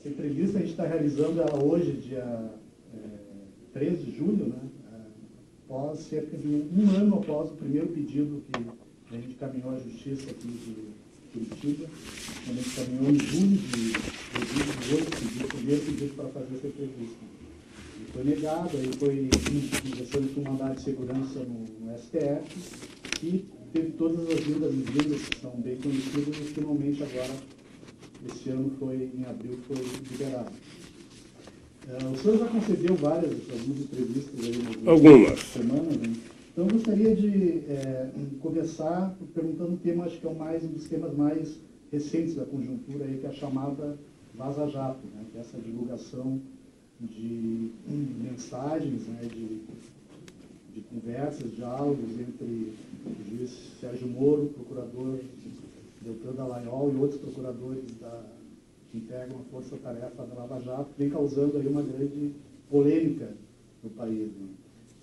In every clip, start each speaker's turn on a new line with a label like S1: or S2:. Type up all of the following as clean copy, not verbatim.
S1: Essa entrevista a gente está realizando ela hoje, dia 13 de julho, né? Após cerca de um ano após o primeiro pedido que a gente caminhou à justiça aqui de Curitiba. A gente caminhou em julho de 2018, o primeiro pedido para fazer essa entrevista. E foi negado, aí foi ingressando com mandado de segurança no STF e teve todas as vindas e vindas que são bem conhecidas e finalmente agora, esse ano foi, em abril, foi liberado. O senhor já concedeu algumas entrevistas aí
S2: algumas
S1: semanas, né? Então, eu gostaria de começar perguntando um tema, acho que é um dos temas mais recentes da conjuntura, aí, que é a chamada Vaza Jato, né? Que é essa divulgação de mensagens, né? de conversas, diálogos entre o juiz Sérgio Moro, procurador Deltan Dallagnol e outros procuradores que integram a força-tarefa da Lava Jato, vem causando aí uma grande polêmica no país, né?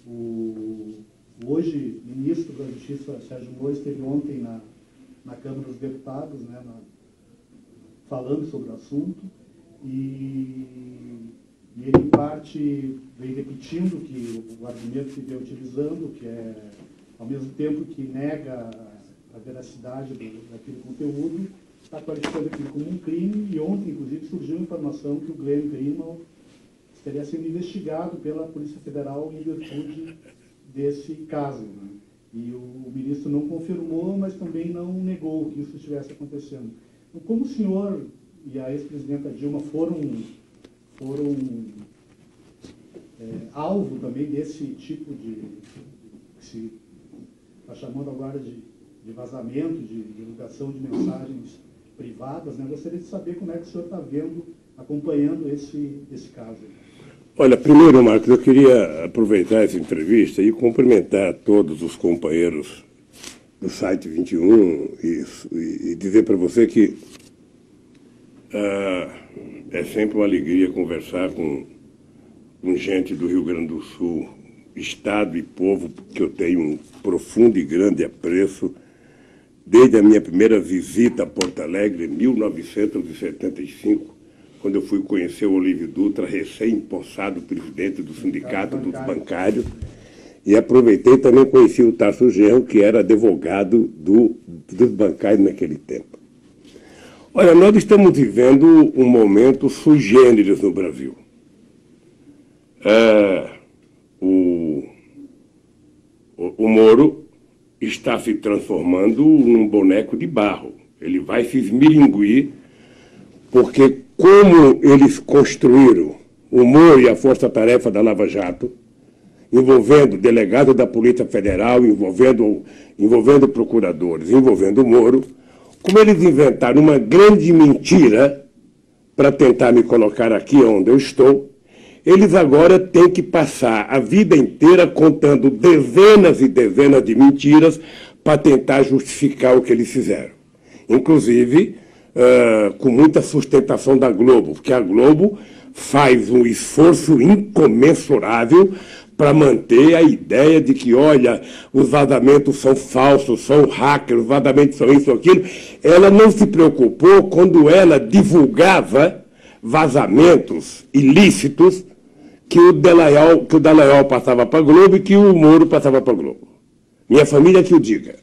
S1: O hoje ministro da Justiça, Sérgio Moro, esteve ontem na Câmara dos Deputados, né, falando sobre o assunto, e ele, em parte, vem repetindo o argumento que vem utilizando, que é, ao mesmo tempo que nega a veracidade daquele conteúdo, está qualificando aquilo como um crime, e ontem, inclusive, surgiu a informação que o Glenn Greenwald estaria sendo investigado pela Polícia Federal em virtude desse caso, né? E o ministro não confirmou, mas também não negou que isso estivesse acontecendo. Então, como o senhor e a ex-presidenta Dilma foram alvo também desse tipo que se está chamando agora de vazamento, de divulgação de mensagens privadas, né? Gostaria de saber como é que o senhor está vendo, acompanhando esse caso.
S2: Olha, primeiro, Marcos, eu queria aproveitar essa entrevista e cumprimentar todos os companheiros do site 21 e dizer para você que é sempre uma alegria conversar com gente do Rio Grande do Sul, estado e povo que eu tenho um profundo e grande apreço desde a minha primeira visita a Porto Alegre, em 1975, quando eu fui conhecer o Olívio Dutra, recém-empossado presidente do Sindicato dos Bancários, e aproveitei também conheci o Tarso Genro, que era advogado dos bancários naquele tempo. Olha, nós estamos vivendo um momento sui generis no Brasil. O Moro está se transformando num boneco de barro. Ele vai se esmilinguir, porque como eles construíram o Moro e a força-tarefa da Lava Jato, envolvendo delegado da Polícia Federal, envolvendo procuradores, envolvendo o Moro, como eles inventaram uma grande mentira para tentar me colocar aqui onde eu estou, eles agora têm que passar a vida inteira contando dezenas e dezenas de mentiras para tentar justificar o que eles fizeram. Inclusive, com muita sustentação da Globo, porque a Globo faz um esforço incomensurável para manter a ideia de que, olha, os vazamentos são falsos, são hackers, os vazamentos são isso ou aquilo. Ela não se preocupou quando ela divulgava vazamentos ilícitos que o Dallagnol passava para a Globo e que o Moro passava para a Globo. Minha família que o diga.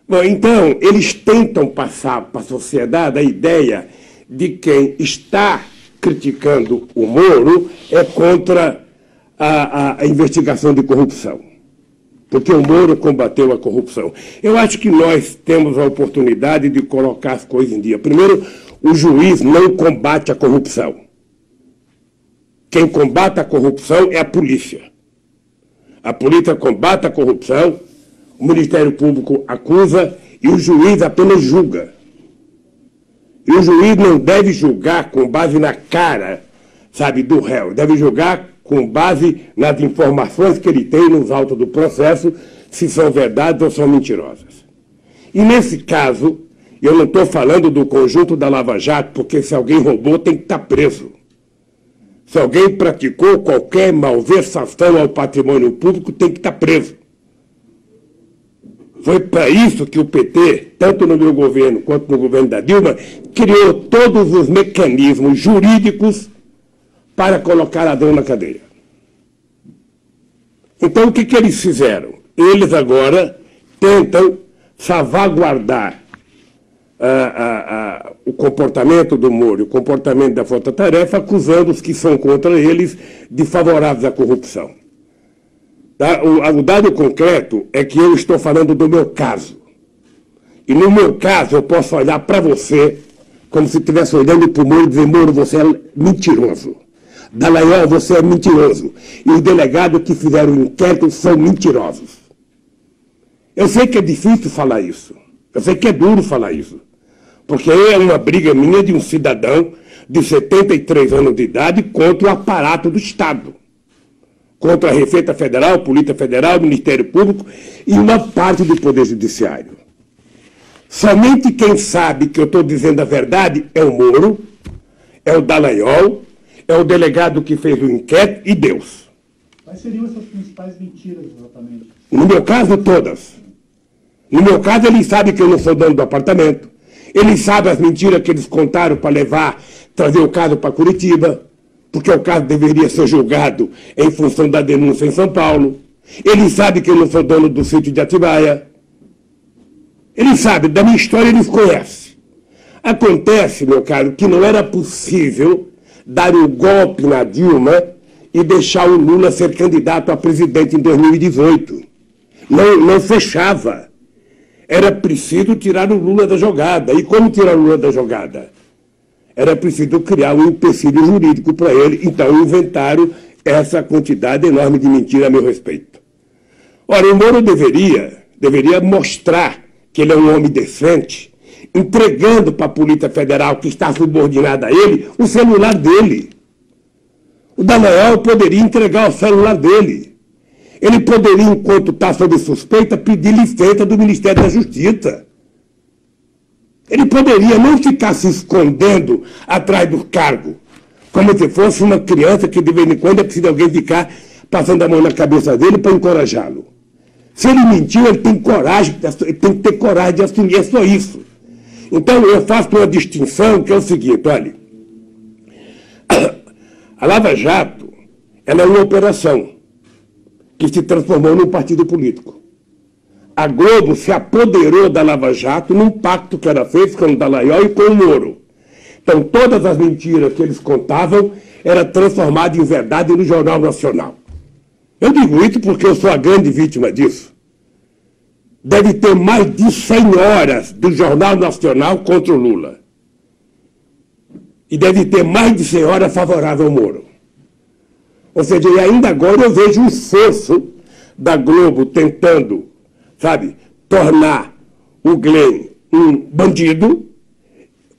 S2: Bom, então, eles tentam passar para a sociedade a ideia de quem está criticando o Moro é contra a investigação de corrupção. Porque o Moro combateu a corrupção. Eu acho que nós temos a oportunidade de colocar as coisas em dia. Primeiro, o juiz não combate a corrupção. Quem combate a corrupção é a polícia. A polícia combate a corrupção, o Ministério Público acusa e o juiz apenas julga. E o juiz não deve julgar com base na cara, sabe, do réu. Deve julgar com base nas informações que ele tem nos autos do processo, se são verdades ou são mentirosas. E nesse caso, eu não estou falando do conjunto da Lava Jato, porque se alguém roubou tem que estar preso. Se alguém praticou qualquer malversação ao patrimônio público, tem que estar preso. Foi para isso que o PT, tanto no meu governo quanto no governo da Dilma, criou todos os mecanismos jurídicos para colocar ladrão na cadeia. Então, o que eles fizeram? Eles agora tentam salvaguardar o comportamento do Moro, o comportamento da Força Tarefa, acusando os que são contra eles de favoráveis à corrupção. Tá? O dado concreto é que eu estou falando do meu caso. E no meu caso eu posso olhar para você como se estivesse olhando para o Moro e dizer: Moro, você é mentiroso. Dallagnol, você é mentiroso. E os delegados que fizeram o inquérito são mentirosos. Eu sei que é difícil falar isso. Eu sei que é duro falar isso. Porque é uma briga minha de um cidadão de 73 anos de idade contra o aparato do Estado. Contra a Receita Federal, Polícia Federal, Ministério Público e uma parte do Poder Judiciário. Somente quem sabe que eu estou dizendo a verdade é o Moro, é o Dallagnol, é o delegado que fez o inquérito e Deus.
S1: Quais seriam essas principais mentiras, exatamente?
S2: No meu caso, todas. No meu caso, eles sabem que eu não sou dono do apartamento. Eles sabem as mentiras que eles contaram para trazer o caso para Curitiba, porque o caso deveria ser julgado em função da denúncia em São Paulo. Eles sabem que eu não sou dono do sítio de Atibaia. Eles sabem, da minha história eles conhecem. Acontece, meu caro, que não era possível dar um golpe na Dilma e deixar o Lula ser candidato a presidente em 2018. Não fechava. Era preciso tirar o Lula da jogada. E como tirar o Lula da jogada? Era preciso criar um empecilho jurídico para ele. Então inventaram essa quantidade enorme de mentira a meu respeito. Ora, o Moro deveria mostrar que ele é um homem decente, entregando para a Polícia Federal, que está subordinada a ele, o celular dele. O Dallagnol poderia entregar o celular dele. Ele poderia, enquanto está sob suspeita, pedir licença do Ministério da Justiça. Ele poderia não ficar se escondendo atrás do cargo, como se fosse uma criança que de vez em quando é preciso alguém ficar passando a mão na cabeça dele para encorajá-lo. Se ele mentiu, ele tem que ter coragem de assumir, é só isso. Então eu faço uma distinção que é o seguinte: olha, a Lava Jato, ela é uma operação que se transformou num partido político. A Globo se apoderou da Lava Jato num pacto que ela fez com o Dallagnol e com o Moro. Então todas as mentiras que eles contavam eram transformadas em verdade no Jornal Nacional. Eu digo isso porque eu sou a grande vítima disso. Deve ter mais de 100 horas do Jornal Nacional contra o Lula. E deve ter mais de 100 horas favorável ao Moro. Ou seja, e ainda agora eu vejo um esforço da Globo tentando, tornar o Glenn um bandido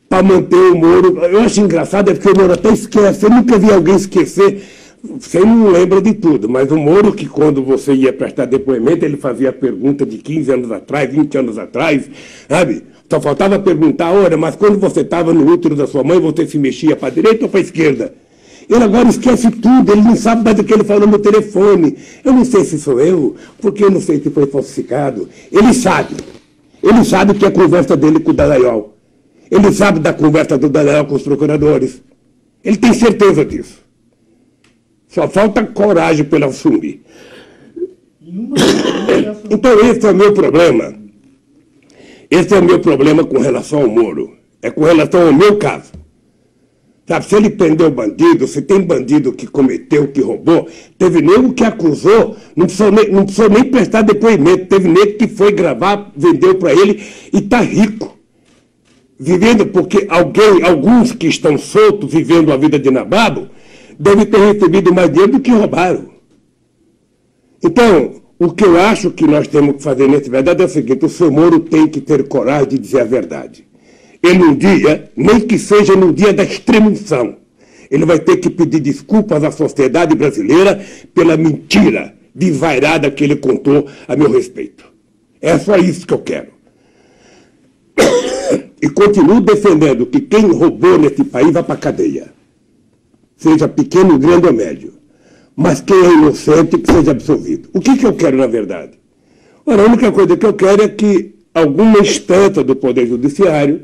S2: para manter o Moro. Eu acho engraçado, é porque o Moro até esquece. Eu nunca vi alguém esquecer. Você não lembra de tudo, mas o Moro, que quando você ia prestar depoimento, ele fazia pergunta de 15 anos atrás, 20 anos atrás, Só faltava perguntar: ora, mas quando você estava no útero da sua mãe, você se mexia para a direita ou para a esquerda? Ele agora esquece tudo, ele não sabe mais do que ele falou no telefone. Eu não sei se sou eu, porque eu não sei se foi falsificado. Ele sabe que é a conversa dele com o Dallagnol. Ele sabe da conversa do Dallagnol com os procuradores. Ele tem certeza disso. Só falta coragem para ele assumir. Então esse é o meu problema. Esse é o meu problema com relação ao Moro. É com relação ao meu caso. Se ele prendeu bandido, se tem bandido que cometeu, que roubou, teve nego que acusou, não precisou nem prestar depoimento, teve nego que foi gravar, vendeu para ele e está rico. Vivendo, porque alguns que estão soltos, vivendo a vida de nababo, devem ter recebido mais dinheiro do que roubaram. Então, o que eu acho que nós temos que fazer nesse verdade é o seguinte: o seu Moro tem que ter coragem de dizer a verdade. Ele um dia, nem que seja no dia da extrema-unção, ele vai ter que pedir desculpas à sociedade brasileira pela mentira desvairada que ele contou a meu respeito. É só isso que eu quero. E continuo defendendo que quem roubou nesse país vai para a cadeia. Seja pequeno, grande ou médio. Mas quem é inocente que seja absolvido. O que eu quero, na verdade? Ora, a única coisa que eu quero é que alguma instância do Poder Judiciário,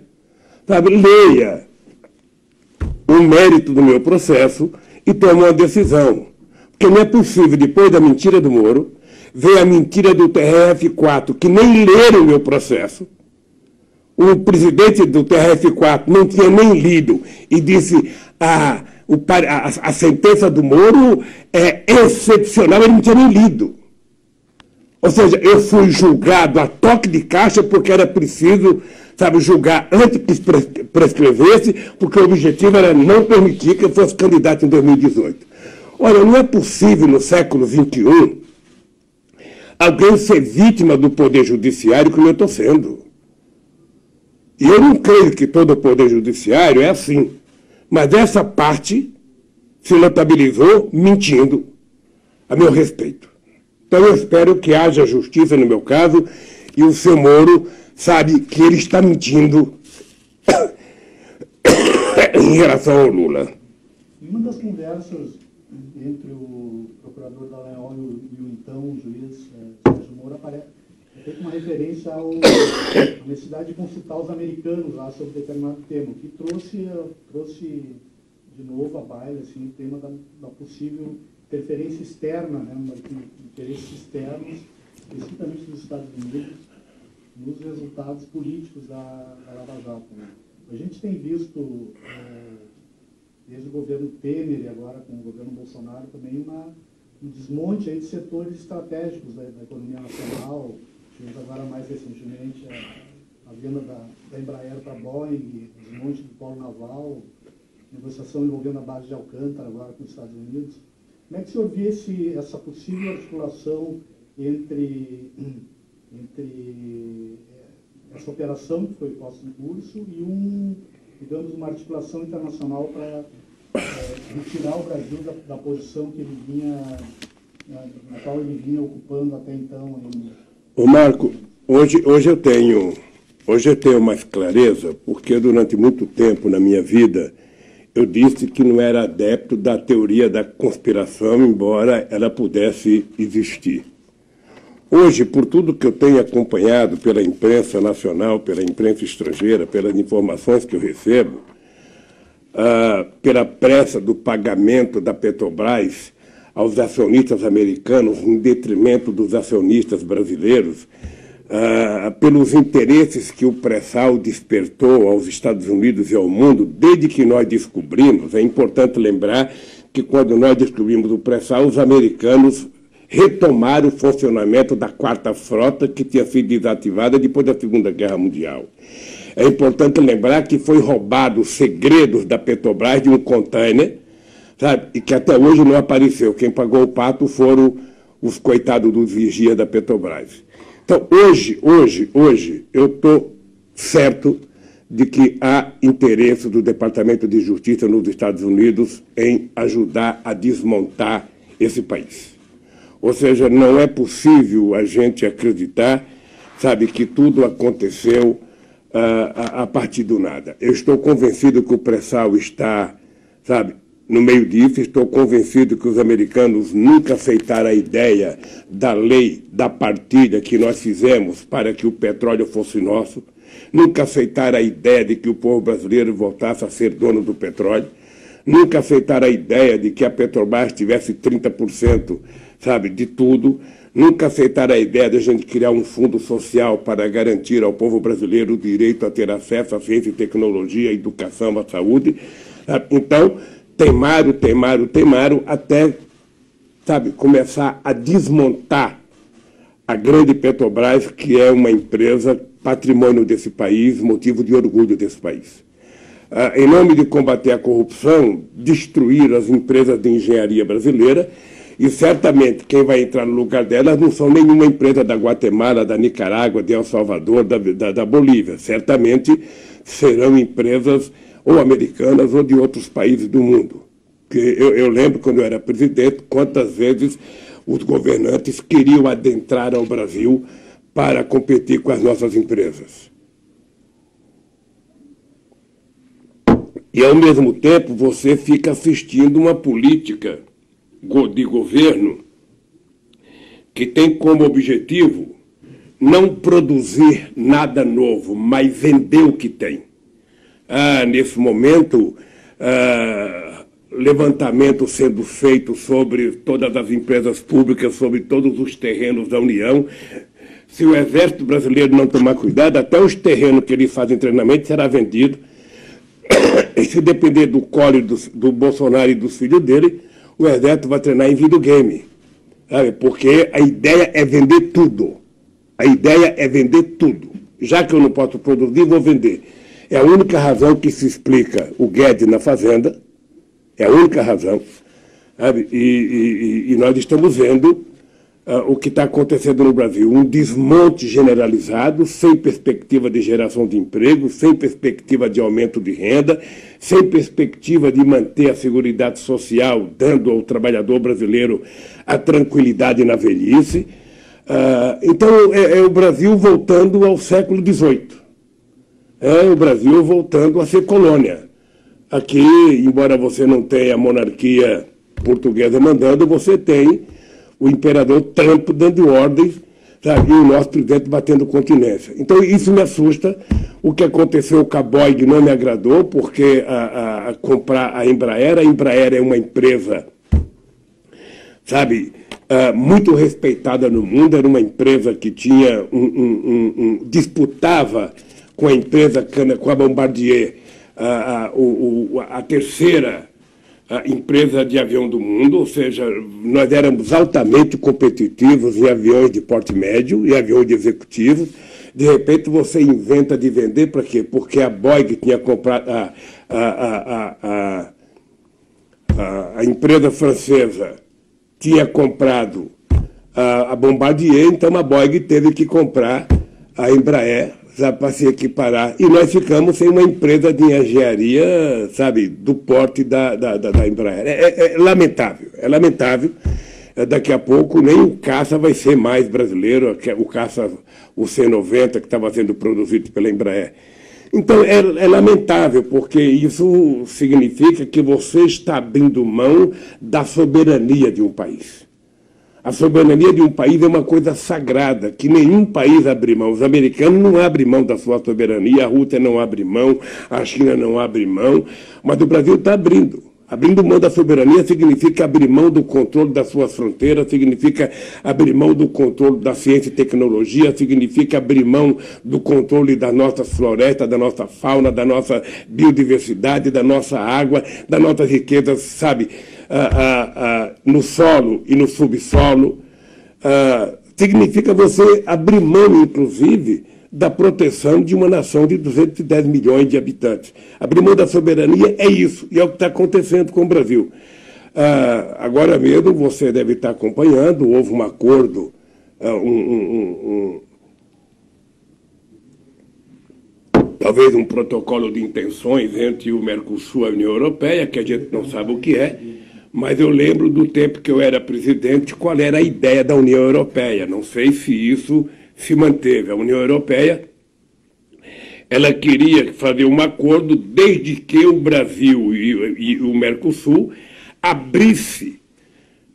S2: sabe, leia o mérito do meu processo e tome uma decisão. Porque não é possível, depois da mentira do Moro, ver a mentira do TRF4, que nem leram o meu processo. O presidente do TRF4 não tinha nem lido e disse a sentença do Moro é excepcional, ele não tinha nem lido. Ou seja, eu fui julgado a toque de caixa porque era preciso, sabe, julgar antes que prescrevesse, porque o objetivo era não permitir que eu fosse candidato em 2018. Olha, não é possível no século XXI alguém ser vítima do Poder Judiciário como eu estou sendo. E eu não creio que todo o Poder Judiciário é assim. Mas essa parte se notabilizou mentindo a meu respeito. Então eu espero que haja justiça no meu caso e o seu Moro sabe que ele está mentindo em relação ao Lula.
S1: Em uma das conversas entre o procurador Dallagnol e o então juiz Sérgio Moro é feita uma referência à necessidade de consultar os americanos lá sobre determinado tema, que trouxe de novo à baila assim, o tema da possível interferência externa, né, interesses externos, especificamente dos Estados Unidos, nos resultados políticos da Lava Jato. Né. A gente tem visto, desde o governo Temer e agora com o governo Bolsonaro, também um desmonte aí de setores estratégicos da economia nacional. Tivemos agora mais recentemente a venda da Embraer para a Boeing, desmonte do polo naval, negociação envolvendo a base de Alcântara agora com os Estados Unidos. Como é que o senhor vê essa possível articulação entre essa operação que foi posta em curso e digamos, uma articulação internacional para retirar o Brasil da posição que ele na qual ele vinha ocupando até então?
S2: Ô Marco, hoje eu tenho mais clareza, porque durante muito tempo na minha vida eu disse que não era adepto da teoria da conspiração, embora ela pudesse existir. Hoje, por tudo que eu tenho acompanhado pela imprensa nacional, pela imprensa estrangeira, pelas informações que eu recebo, pela pressa do pagamento da Petrobras aos acionistas americanos em detrimento dos acionistas brasileiros, pelos interesses que o pré-sal despertou aos Estados Unidos e ao mundo, desde que nós descobrimos. É importante lembrar que quando nós descobrimos o pré-sal, os americanos retomaram o funcionamento da quarta frota que tinha sido desativada depois da Segunda Guerra Mundial. É importante lembrar que foi roubado os segredos da Petrobras de um container, sabe, e que até hoje não apareceu. Quem pagou o pato foram os coitados dos vigias da Petrobras. Então, hoje, eu estou certo de que há interesse do Departamento de Justiça nos Estados Unidos em ajudar a desmontar esse país. Ou seja, não é possível a gente acreditar, sabe, que tudo aconteceu a partir do nada. Eu estou convencido que o pré-sal está, sabe, no meio disso. Estou convencido que os americanos nunca aceitaram a ideia da lei da partilha que nós fizemos para que o petróleo fosse nosso. Nunca aceitaram a ideia de que o povo brasileiro voltasse a ser dono do petróleo. Nunca aceitaram a ideia de que a Petrobras tivesse 30%, sabe, de tudo. Nunca aceitaram a ideia de a gente criar um fundo social para garantir ao povo brasileiro o direito a ter acesso à ciência e tecnologia, à educação, à saúde. Sabe? Então, teimaram até, sabe, começar a desmontar a grande Petrobras, que é uma empresa patrimônio desse país, motivo de orgulho desse país. Em nome de combater a corrupção, destruir as empresas de engenharia brasileira, e certamente quem vai entrar no lugar delas não são nenhuma empresa da Guatemala, da Nicarágua, de El Salvador, da Bolívia. Certamente serão empresas ou americanas ou de outros países do mundo. Eu lembro, quando eu era presidente, quantas vezes os governantes queriam adentrar ao Brasil para competir com as nossas empresas. E, ao mesmo tempo, você fica assistindo uma política de governo que tem como objetivo não produzir nada novo, mas vender o que tem. Nesse momento, levantamento sendo feito sobre todas as empresas públicas, sobre todos os terrenos da União. Se o Exército Brasileiro não tomar cuidado, até os terrenos que eles fazem treinamento será vendido. E se depender do Collor, do Bolsonaro e dos filhos dele, o Exército vai treinar em videogame. Sabe? Porque a ideia é vender tudo. A ideia é vender tudo. Já que eu não posso produzir, vou vender. É a única razão que se explica o Guedes na Fazenda. É a única razão. Sabe? E nós estamos vendo o que está acontecendo no Brasil. Um desmonte generalizado, sem perspectiva de geração de emprego, sem perspectiva de aumento de renda, sem perspectiva de manter a seguridade social, dando ao trabalhador brasileiro a tranquilidade na velhice. Então, é o Brasil voltando ao século XVIII. É o Brasil voltando a ser colônia. Aqui, embora você não tenha a monarquia portuguesa mandando, você tem o imperador Trump dando ordens, sabe, e o nosso presidente batendo continência. Então, isso me assusta. O que aconteceu com a Boeing não me agradou, porque comprar a Embraer é uma empresa, sabe, muito respeitada no mundo, era uma empresa que tinha disputava com a empresa, com a Bombardier, a terceira empresa de avião do mundo, ou seja, nós éramos altamente competitivos em aviões de porte médio e aviões de executivos. De repente você inventa de vender para quê? Porque a Boeing tinha comprado, a empresa francesa tinha comprado a Bombardier, então a Boeing teve que comprar a Embraer para se equiparar. E nós ficamos sem uma empresa de engenharia, sabe, do porte da Embraer. É lamentável, é lamentável. Daqui a pouco nem o caça vai ser mais brasileiro, o caça, o C-90, que estava sendo produzido pela Embraer. Então, é lamentável, porque isso significa que você está abrindo mão da soberania de um país. A soberania de um país é uma coisa sagrada, que nenhum país abre mão. Os americanos não abrem mão da sua soberania, a Rússia não abre mão, a China não abre mão, mas o Brasil está abrindo. Abrindo mão da soberania significa abrir mão do controle das suas fronteiras, significa abrir mão do controle da ciência e tecnologia, significa abrir mão do controle das nossas florestas, da nossa fauna, da nossa biodiversidade, da nossa água, das nossas riquezas, sabe, no solo e no subsolo. Significa você abrir mão, inclusive, da proteção de uma nação de 210 milhões de habitantes. Abrir mão da soberania é isso, e é o que está acontecendo com o Brasil. Agora mesmo, você deve estar acompanhando, houve um acordo, talvez um protocolo de intenções entre o Mercosul e a União Europeia, que a gente não sabe o que é, mas eu lembro do tempo que eu era presidente, qual era a ideia da União Europeia. Não sei se isso se manteve. A União Europeia, ela queria fazer um acordo desde que o Brasil e o Mercosul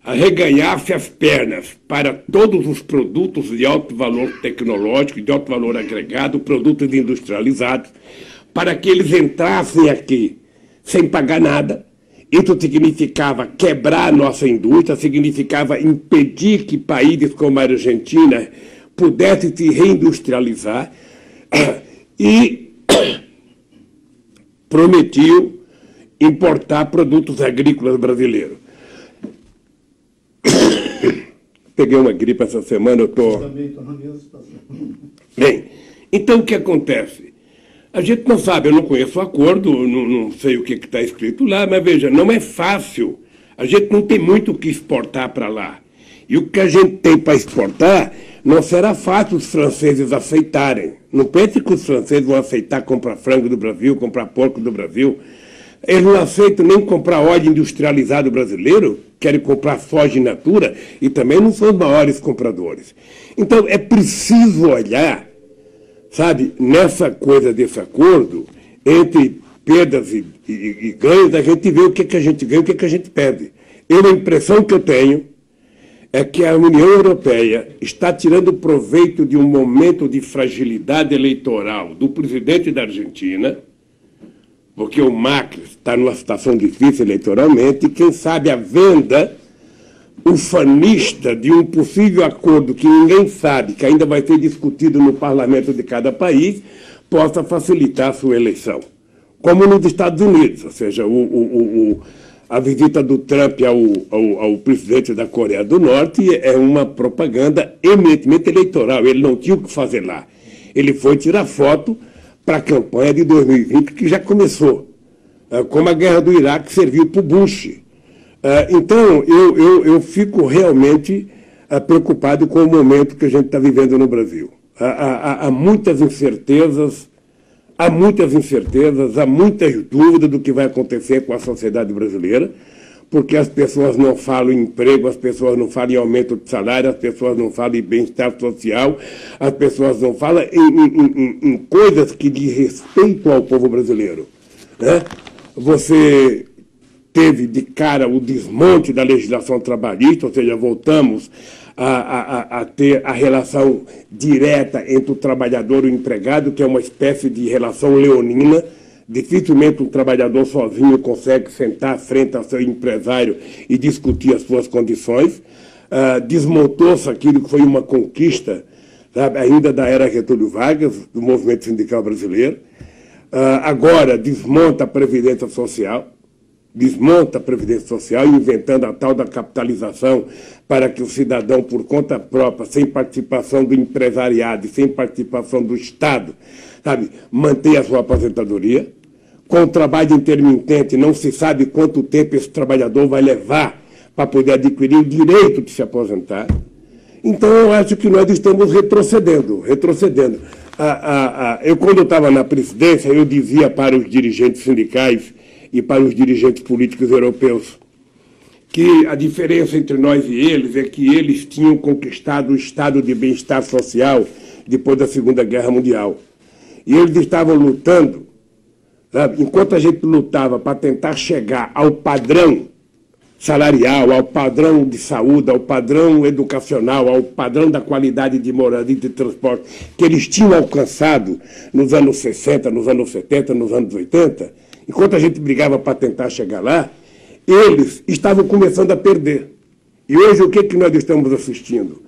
S2: arreganhasse as pernas para todos os produtos de alto valor tecnológico, de alto valor agregado, produtos industrializados, para que eles entrassem aqui sem pagar nada. Isso significava quebrar a nossa indústria, significava impedir que países como a Argentina pudesse se reindustrializar e prometiu importar produtos agrícolas brasileiros. Peguei uma gripe essa semana, eu estou...
S1: Também estou na mesma situação.
S2: Bem, então o que acontece? A gente não sabe, eu não conheço o acordo, não sei o que está escrito lá, mas veja, não é fácil. A gente não tem muito o que exportar para lá. E o que a gente tem para exportar não será fácil os franceses aceitarem. Não pense que os franceses vão aceitar comprar frango do Brasil, comprar porco do Brasil. Eles não aceitam nem comprar óleo industrializado brasileiro, querem comprar soja in natura e também não são os maiores compradores. Então é preciso olhar, sabe, nessa coisa desse acordo, entre perdas e ganhos, a gente vê o que a gente ganha e o que a gente perde. A impressão que eu tenho é que a União Europeia está tirando proveito de um momento de fragilidade eleitoral do presidente da Argentina, porque o Macri está numa situação difícil eleitoralmente, e quem sabe a venda ufanista de um possível acordo que ninguém sabe, que ainda vai ser discutido no parlamento de cada país, possa facilitar a sua eleição. Como nos Estados Unidos, ou seja, a visita do Trump ao presidente da Coreia do Norte é uma propaganda eminentemente eleitoral. Ele não tinha o que fazer lá. Ele foi tirar foto para a campanha de 2020, que já começou, como a guerra do Iraque serviu para o Bush. Então, eu fico realmente preocupado com o momento que a gente está vivendo no Brasil. Há muitas incertezas, há muitas dúvidas do que vai acontecer com a sociedade brasileira, porque as pessoas não falam em emprego, as pessoas não falam em aumento de salário, as pessoas não falam em bem-estar social, as pessoas não falam em coisas que diz respeito ao povo brasileiro, né? Você teve de cara o desmonte da legislação trabalhista, ou seja, voltamos a ter a relação direta entre o trabalhador e o empregado, que é uma espécie de relação leonina. Dificilmente um trabalhador sozinho consegue sentar frente ao seu empresário e discutir as suas condições. Desmontou-se aquilo que foi uma conquista, sabe, ainda da era Getúlio Vargas, do movimento sindical brasileiro. Agora desmonta a Previdência Social, inventando a tal da capitalização para que o cidadão, por conta própria, sem participação do empresariado e sem participação do Estado, sabe, mantenha a sua aposentadoria. Com o trabalho intermitente, não se sabe quanto tempo esse trabalhador vai levar para poder adquirir o direito de se aposentar. Então, eu acho que nós estamos retrocedendo. Eu, quando estava na presidência, eu dizia para os dirigentes sindicais e para os dirigentes políticos europeus que a diferença entre nós e eles é que eles tinham conquistado o estado de bem-estar social depois da Segunda Guerra Mundial. E eles estavam lutando, sabe, enquanto a gente lutava para tentar chegar ao padrão salarial, ao padrão de saúde, ao padrão educacional, ao padrão da qualidade de moradia e de transporte que eles tinham alcançado nos anos 60, nos anos 70, nos anos 80, enquanto a gente brigava para tentar chegar lá, eles estavam começando a perder. E hoje o que nós estamos assistindo?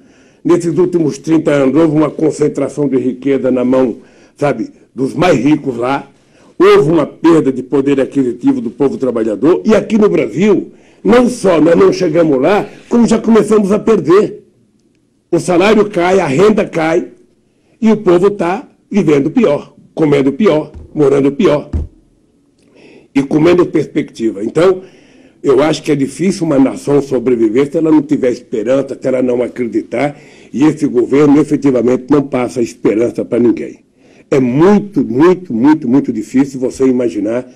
S2: Nesses últimos 30 anos houve uma concentração de riqueza na mão, sabe, dos mais ricos lá, houve uma perda de poder aquisitivo do povo trabalhador, e aqui no Brasil, não só nós não chegamos lá, como já começamos a perder. O salário cai, a renda cai, e o povo está vivendo pior, comendo pior, morando pior, e com menos perspectiva. Então, eu acho que é difícil uma nação sobreviver se ela não tiver esperança, se ela não acreditar, e esse governo efetivamente não passa esperança para ninguém. É muito, muito, muito, muito difícil você imaginar,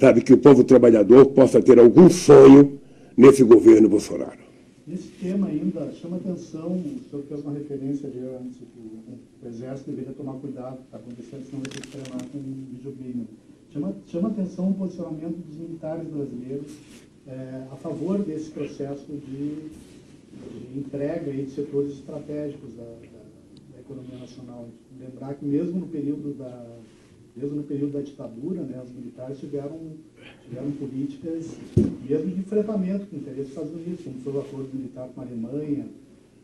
S2: sabe, que o povo trabalhador possa ter algum sonho nesse governo Bolsonaro.
S1: Nesse tema ainda, chama atenção, o senhor fez uma referência ali antes, que o Exército deveria tomar cuidado com o que está acontecendo, senão vai ter que treinar com um videogame. Chama atenção o posicionamento dos militares brasileiros a favor desse processo de entrega aí de setores estratégicos da economia nacional. Lembrar que mesmo no período da ditadura, né, os militares tiveram políticas mesmo de enfrentamento com o interesse dos Estados Unidos, como foi o acordo militar com a Alemanha,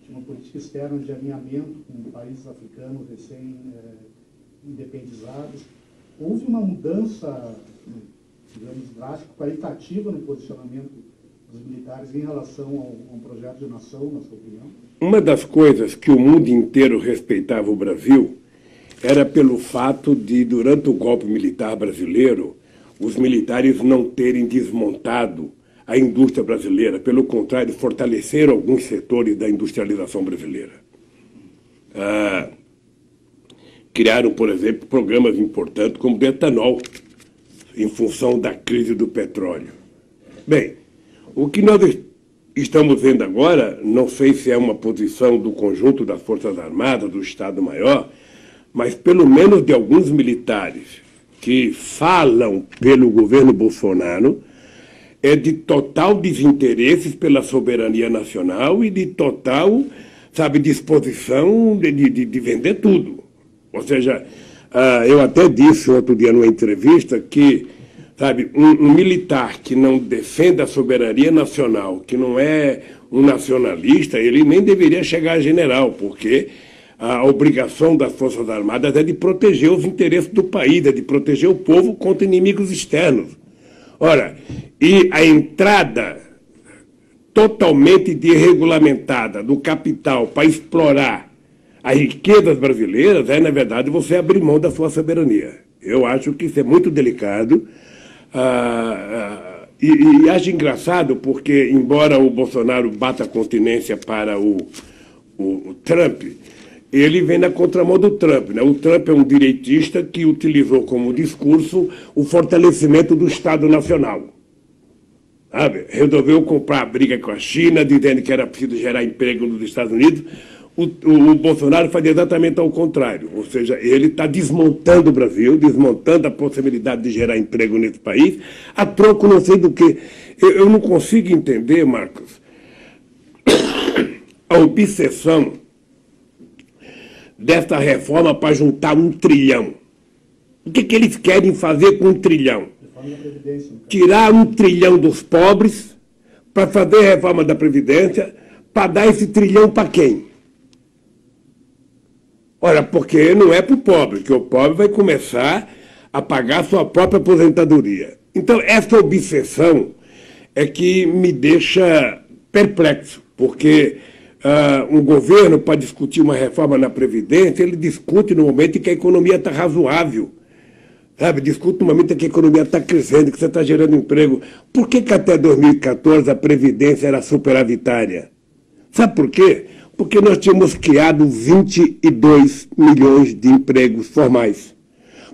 S1: tinha uma política externa de alinhamento com países africanos recém-independizados. Houve uma mudança, digamos, drástica, qualitativa no posicionamento dos militares em relação a um projeto de nação, na sua opinião?
S2: Uma das coisas que o mundo inteiro respeitava o Brasil era pelo fato de, durante o golpe militar brasileiro, os militares não terem desmontado a indústria brasileira, pelo contrário, fortaleceram alguns setores da industrialização brasileira. Criaram, por exemplo, programas importantes como o do etanol, em função da crise do petróleo. Bem, o que nós estamos vendo agora, não sei se é uma posição do conjunto das Forças Armadas, do Estado-Maior, mas pelo menos de alguns militares que falam pelo governo Bolsonaro, é de total desinteresse pela soberania nacional e de total, sabe, disposição de vender tudo. Ou seja, eu até disse outro dia numa entrevista que, sabe, um militar que não defende a soberania nacional, que não é um nacionalista, ele nem deveria chegar a general, porque a obrigação das Forças Armadas é de proteger os interesses do país, é de proteger o povo contra inimigos externos. Ora, e a entrada totalmente desregulamentada do capital para explorar as riquezas brasileiras na verdade, você abrir mão da sua soberania. Eu acho que isso é muito delicado. E acho engraçado porque, embora o Bolsonaro bata continência para o Trump, ele vem na contramão do Trump, né? O Trump é um direitista que utilizou como discurso o fortalecimento do Estado Nacional. Sabe? Resolveu comprar a briga com a China, dizendo que era preciso gerar emprego nos Estados Unidos. O Bolsonaro faz exatamente ao contrário, ou seja, ele está desmontando o Brasil, desmontando a possibilidade de gerar emprego nesse país, a troco não sei do que. Eu não consigo entender, Marcos, a obsessão dessa reforma para juntar 1 trilhão. O que eles querem fazer com 1 trilhão? Tirar 1 trilhão dos pobres para fazer a reforma da Previdência, para dar esse trilhão para quem? Ora, porque não é para o pobre, que o pobre vai começar a pagar sua própria aposentadoria. Então, essa obsessão é que me deixa perplexo, porque um governo, para discutir uma reforma na Previdência, ele discute no momento em que a economia está razoável. Sabe? Discute no momento em que a economia está crescendo, que você está gerando emprego. Por que até 2014 a Previdência era superavitária? Sabe por quê? Porque nós tínhamos criado 22 milhões de empregos formais.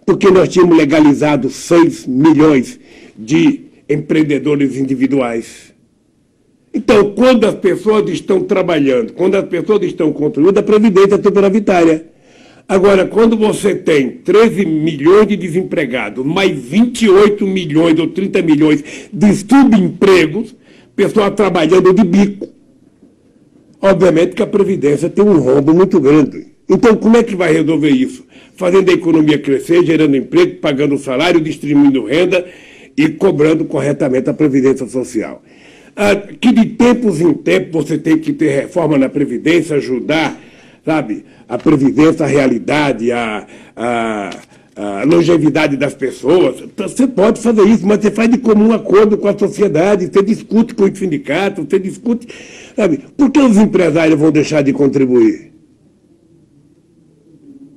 S2: Porque nós tínhamos legalizado 6 milhões de empreendedores individuais. Então, quando as pessoas estão trabalhando, quando as pessoas estão contribuindo, a Previdência é superavitária. Agora, quando você tem 13 milhões de desempregados, mais 28 milhões ou 30 milhões de subempregos, pessoas trabalhando de bico, obviamente que a Previdência tem um rombo muito grande. Então, como é que vai resolver isso? Fazendo a economia crescer, gerando emprego, pagando salário, distribuindo renda e cobrando corretamente a Previdência Social. Que de tempos em tempos você tem que ter reforma na Previdência, ajudar, sabe, a Previdência, a realidade, a longevidade das pessoas. Você pode fazer isso, mas você faz de comum acordo com a sociedade, você discute com os sindicatos, você discute, sabe? Por que os empresários vão deixar de contribuir?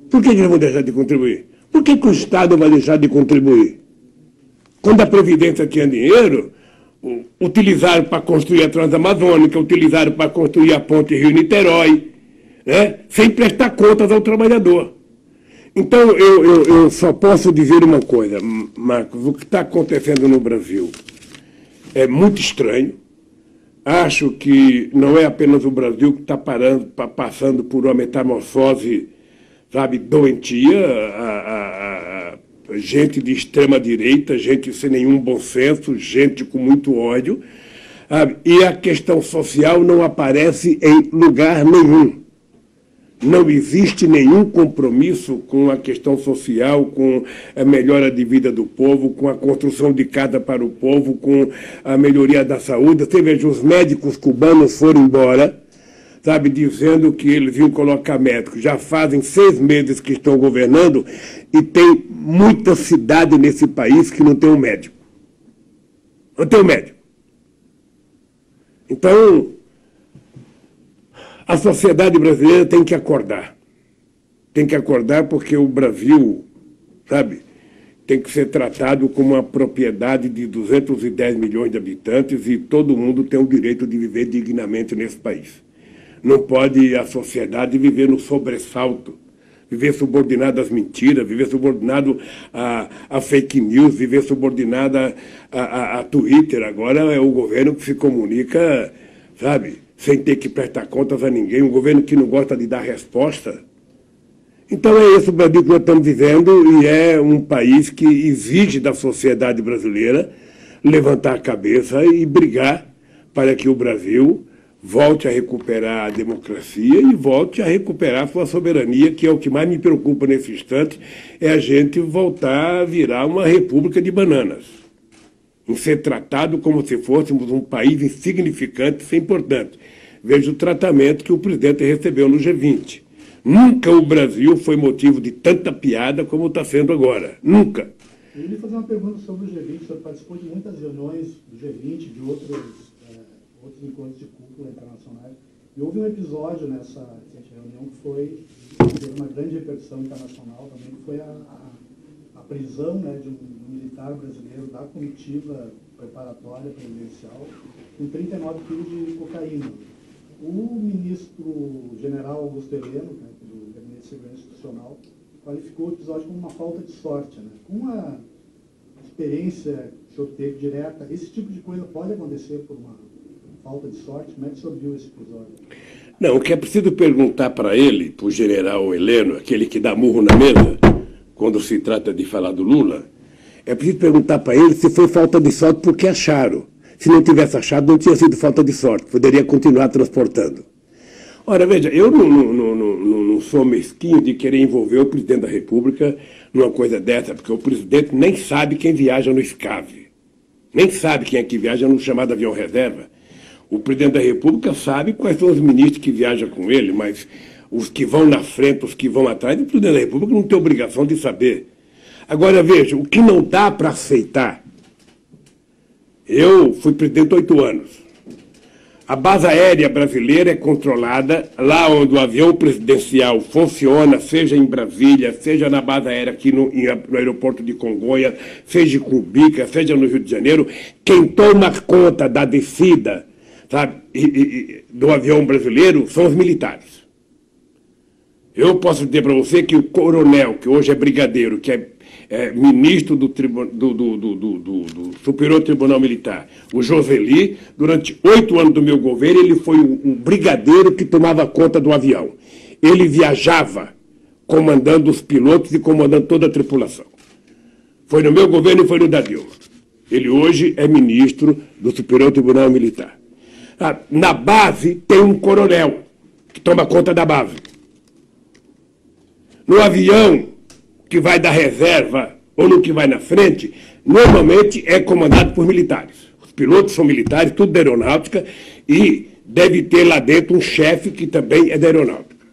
S2: Por que eles vão deixar de contribuir? Por que o Estado vai deixar de contribuir? Quando a Previdência tinha dinheiro, utilizaram para construir a Transamazônica, utilizaram para construir a ponte Rio-Niterói, né? Sem prestar contas ao trabalhador. Então, eu só posso dizer uma coisa, Marcos, o que está acontecendo no Brasil é muito estranho. Acho que não é apenas o Brasil que está passando por uma metamorfose, sabe, doentia, gente de extrema direita, gente sem nenhum bom senso, gente com muito ódio, sabe? E a questão social não aparece em lugar nenhum. Não existe nenhum compromisso com a questão social, com a melhora de vida do povo, com a construção de casa para o povo, com a melhoria da saúde. Você veja, os médicos cubanos foram embora, sabe, dizendo que eles iam colocar médicos. Já fazem 6 meses que estão governando e tem muita cidade nesse país que não tem um médico. Não tem um médico. Então, a sociedade brasileira tem que acordar. Tem que acordar porque o Brasil, sabe, tem que ser tratado como uma propriedade de 210 milhões de habitantes e todo mundo tem o direito de viver dignamente nesse país. Não pode a sociedade viver no sobressalto, viver subordinado às mentiras, viver subordinado a fake news, viver subordinado a Twitter. Agora é o governo que se comunica, sabe, sem ter que prestar contas a ninguém, um governo que não gosta de dar resposta. Então é esse o Brasil que nós estamos vivendo e é um país que exige da sociedade brasileira, levantar a cabeça e brigar para que o Brasil volte a recuperar a democracia e volte a recuperar a sua soberania, que é o que mais me preocupa nesse instante, é a gente voltar a virar uma república de bananas, em ser tratado como se fôssemos um país insignificante, sem importante. Veja o tratamento que o presidente recebeu no G20. Nunca o Brasil foi motivo de tanta piada como está sendo agora. Nunca.
S1: Eu ia fazer uma pergunta sobre o G20. O senhor participou de muitas reuniões do G20, de outros encontros de cúpula internacionais. E houve um episódio nessa recente reunião que teve uma grande repercussão internacional também, que foi a prisão, né, de um militar brasileiro da comitiva preparatória presidencial com 39 quilos de cocaína. O ministro general Augusto Heleno, né, do Gabinete de Segurança Institucional, qualificou o episódio como uma falta de sorte. Né? Com a experiência que o senhor teve direta, esse tipo de coisa pode acontecer por uma falta de sorte? Como é que o senhor viu esse episódio?
S2: Não, o que é preciso perguntar para ele, para o general Heleno, aquele que dá murro na mesa, quando se trata de falar do Lula, é preciso perguntar para ele se foi falta de sorte porque acharam. Se não tivesse achado, não tinha sido falta de sorte, poderia continuar transportando. Ora, veja, eu não sou mesquinho de querer envolver o presidente da República numa coisa dessa, porque o presidente nem sabe quem viaja no SCAV, nem sabe quem é que viaja no chamado avião reserva. O presidente da República sabe quais são os ministros que viajam com ele, mas os que vão na frente, os que vão atrás, o presidente da República não tem obrigação de saber. Agora, veja, o que não dá para aceitar. Eu fui presidente 8 anos. A base aérea brasileira é controlada lá onde o avião presidencial funciona, seja em Brasília, seja na base aérea aqui no aeroporto de Congonhas, seja em Cumbica, seja no Rio de Janeiro. Quem toma conta da descida, sabe, do avião brasileiro são os militares. Eu posso dizer para você que o coronel, que hoje é brigadeiro, que é ministro do Superior Tribunal Militar, o Joseli, durante 8 anos do meu governo, ele foi um brigadeiro que tomava conta do avião. Ele viajava comandando os pilotos e comandando toda a tripulação. Foi no meu governo e foi no da Dilma. Ele hoje é ministro do Superior Tribunal Militar. Na base tem um coronel que toma conta da base. No avião que vai da reserva ou no que vai na frente, normalmente é comandado por militares. Os pilotos são militares, tudo da aeronáutica, e deve ter lá dentro um chefe que também é da aeronáutica.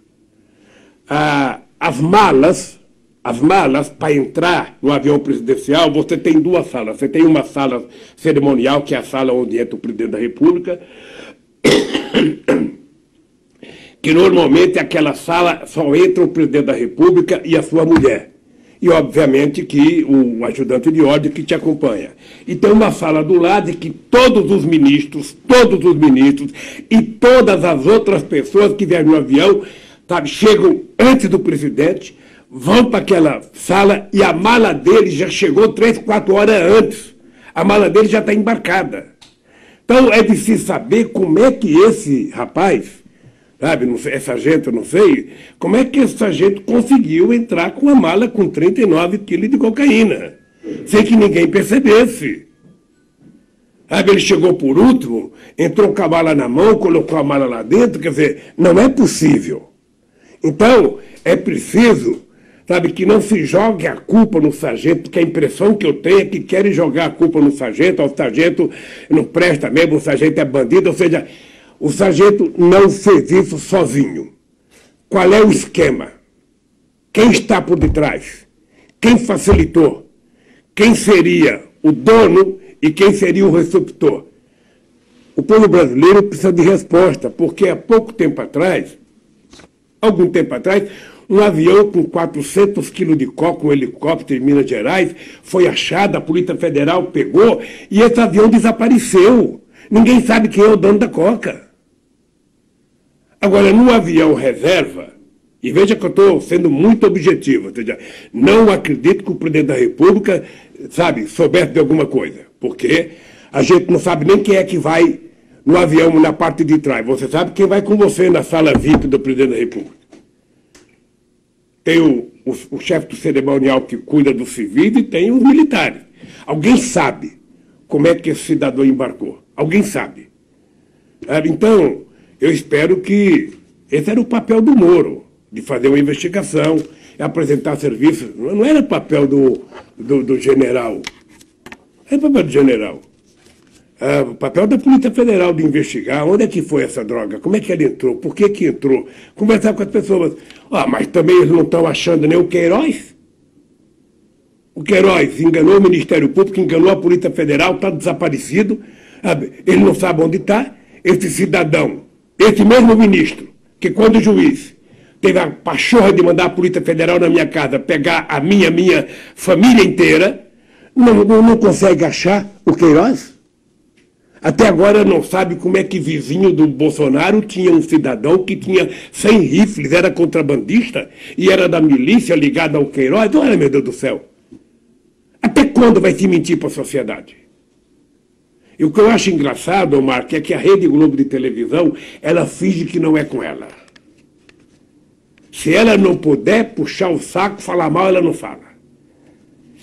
S2: As malas, para entrar no avião presidencial, você tem 2 salas. Você tem uma sala cerimonial, que é a sala onde entra o presidente da República, que normalmente aquela sala só entra o presidente da República e a sua mulher. E, obviamente, que o ajudante de ordem que te acompanha. E tem uma sala do lado em que todos os ministros e todas as outras pessoas que vieram no avião, sabe, chegam antes do presidente, vão para aquela sala e a mala dele já chegou 3, 4 horas antes. A mala dele já está embarcada. Então, é preciso saber como é que esse rapaz, sabe, não sei, essa gente, eu não sei, como é que essa gente conseguiu entrar com a mala com 39 quilos de cocaína, sem que ninguém percebesse. Sabe, ele chegou por último, entrou com a mala na mão, colocou a mala lá dentro, quer dizer, não é possível. Então, é preciso, sabe, que não se jogue a culpa no sargento, porque a impressão que eu tenho é que querem jogar a culpa no sargento, o sargento não presta mesmo, o sargento é bandido, ou seja, o sargento não fez isso sozinho. Qual é o esquema? Quem está por detrás? Quem facilitou? Quem seria o dono e quem seria o receptor? O povo brasileiro precisa de resposta, porque há algum tempo atrás, um avião com 400 quilos de coca, um helicóptero em Minas Gerais, foi achado, a Polícia Federal pegou e esse avião desapareceu. Ninguém sabe quem é o dono da coca. Agora, no avião reserva, e veja que eu estou sendo muito objetivo, ou seja, não acredito que o presidente da República, sabe, soubesse de alguma coisa, porque a gente não sabe nem quem é que vai no avião na parte de trás. Você sabe quem vai com você na sala VIP do presidente da República. Tem o chefe do cerimonial que cuida dos civis e tem os militares. Alguém sabe como é que esse cidadão embarcou? Alguém sabe? Então, eu espero que esse era o papel do Moro, de fazer uma investigação, apresentar serviços. Não era papel do general. Era papel do general. O papel da Polícia Federal de investigar onde é que foi essa droga, como é que ela entrou, por que que entrou, conversar com as pessoas. Mas também eles não estão achando nem o Queiroz. O Queiroz enganou o Ministério Público, enganou a Polícia Federal, está desaparecido, ele não sabe onde está. Esse cidadão, esse mesmo ministro, que quando o juiz teve a pachorra de mandar a Polícia Federal na minha casa pegar a minha família inteira, não consegue achar o Queiroz? Até agora não sabe como é que vizinho do Bolsonaro tinha um cidadão que tinha 100 rifles, era contrabandista e era da milícia ligada ao Queiroz. Olha, meu Deus do céu. Até quando vai se mentir para a sociedade? E o que eu acho engraçado, Marco, é que a Rede Globo de televisão, ela finge que não é com ela. Se ela não puder puxar o saco, falar mal, ela não fala.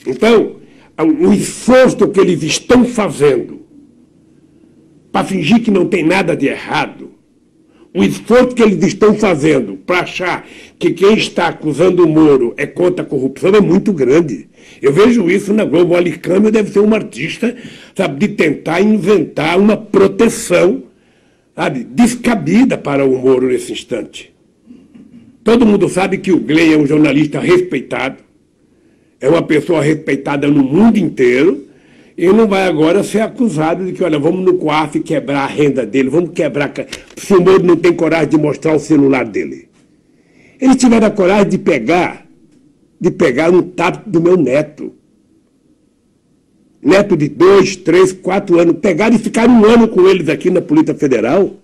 S2: Então, o esforço que eles estão fazendo para fingir que não tem nada de errado, o esforço que eles estão fazendo para achar que quem está acusando o Moro é contra a corrupção é muito grande. Eu vejo isso na Globo. O Alicâmbio deve ser um artista, sabe, de tentar inventar uma proteção, sabe, descabida para o Moro nesse instante. Todo mundo sabe que o Glenn é um jornalista respeitado, é uma pessoa respeitada no mundo inteiro, e não vai agora ser acusado de que, olha, vamos no COAF quebrar a renda dele, vamos quebrar... Se o Moro não tem coragem de mostrar o celular dele. Eles tiveram a coragem de pegar um tato do meu neto. Neto de 2, 3, 4 anos. Pegaram e ficaram 1 ano com eles aqui na Polícia Federal.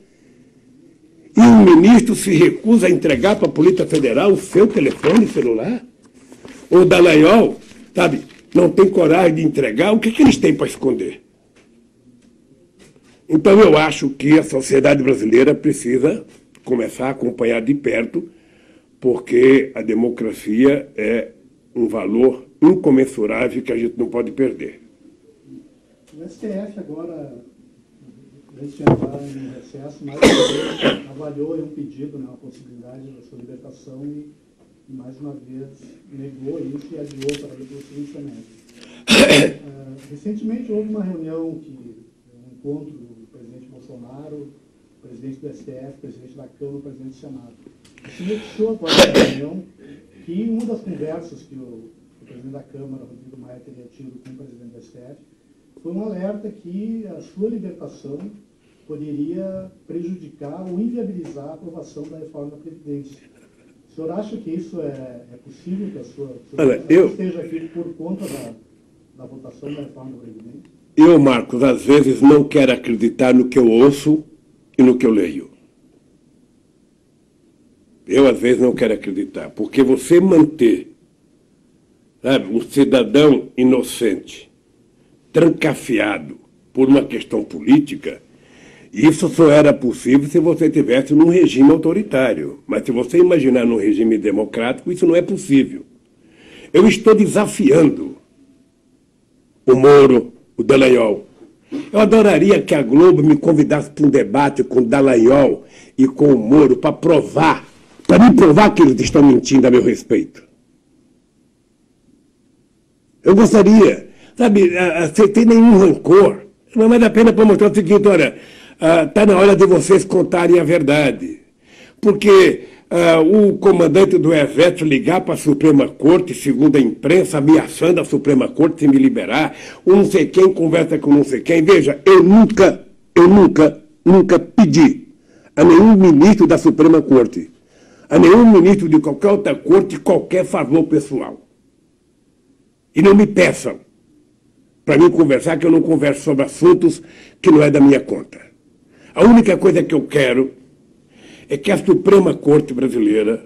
S2: E o ministro se recusa a entregar para a Polícia Federal o seu telefone celular. O Dallagnol, sabe, não tem coragem de entregar. O que eles têm para esconder? Então eu acho que a sociedade brasileira precisa começar a acompanhar de perto, porque a democracia é um valor incomensurável que a gente não pode perder.
S1: O STF agora, antes de entrar em recesso, mais uma vez avaliou um pedido, né, a possibilidade da sua libertação e mais uma vez negou isso e adiou para o segundo semestre. Recentemente houve uma reunião, um encontro do presidente Bolsonaro, presidente do STF, presidente da Câmara, presidente do Senado. Se noticiou após a reunião que uma das conversas que o presidente da Câmara, Rodrigo Maia, teria tido com o presidente do STF, foi um alerta que a sua libertação poderia prejudicar ou inviabilizar a aprovação da reforma da Previdência. O senhor acha que isso é possível, que a sua esteja aqui por conta da votação da reforma da Previdência?
S2: Eu, Marcos, às vezes não quero acreditar no que eu ouço e no que eu leio. Eu, às vezes, não quero acreditar, porque você manter, sabe, um cidadão inocente, trancafiado por uma questão política, isso só era possível se você estivesse num regime autoritário. Mas se você imaginar num regime democrático, isso não é possível. Eu estou desafiando o Moro, o Dallagnol. Eu adoraria que a Globo me convidasse para um debate com o Dallagnol e com o Moro para me provar que eles estão mentindo a meu respeito. Eu gostaria, sabe, sem ter nenhum rancor. Não vale a pena para mostrar o seguinte, olha, está na hora de vocês contarem a verdade. Porque o comandante do Exército ligar para a Suprema Corte, segundo a imprensa, ameaçando a Suprema Corte se me liberar, um não sei quem conversa com não sei quem. Veja, eu nunca pedi a nenhum ministro da Suprema Corte, a nenhum ministro de qualquer outra corte, qualquer favor pessoal. E não me peçam para mim conversar, que eu não converso sobre assuntos que não é da minha conta. A única coisa que eu quero é que a Suprema Corte brasileira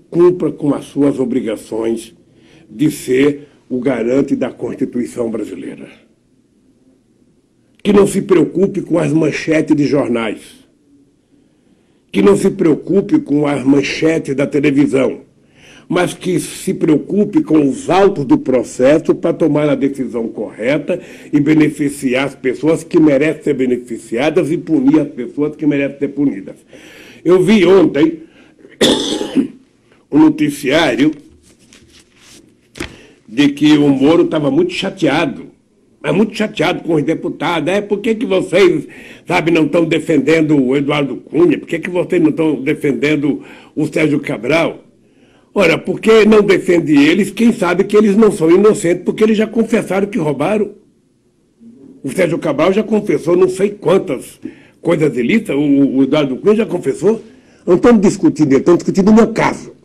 S2: cumpra com as suas obrigações de ser o garante da Constituição brasileira. Que não se preocupe com as manchetes de jornais. Que não se preocupe com as manchetes da televisão. mas que se preocupe com os autos do processo para tomar a decisão correta e beneficiar as pessoas que merecem ser beneficiadas e punir as pessoas que merecem ser punidas. Eu vi ontem um noticiário de que o Moro estava muito chateado, mas muito chateado com os deputados. Por que vocês, sabe, não estão defendendo o Eduardo Cunha? Por que vocês não estão defendendo o Sérgio Cabral? Ora, porque não defende eles, quem sabe que eles não são inocentes, porque eles já confessaram que roubaram. O Sérgio Cabral já confessou não sei quantas coisas ilícitas, o Eduardo Cunha já confessou. Não estamos discutindo, estamos discutindo o meu caso.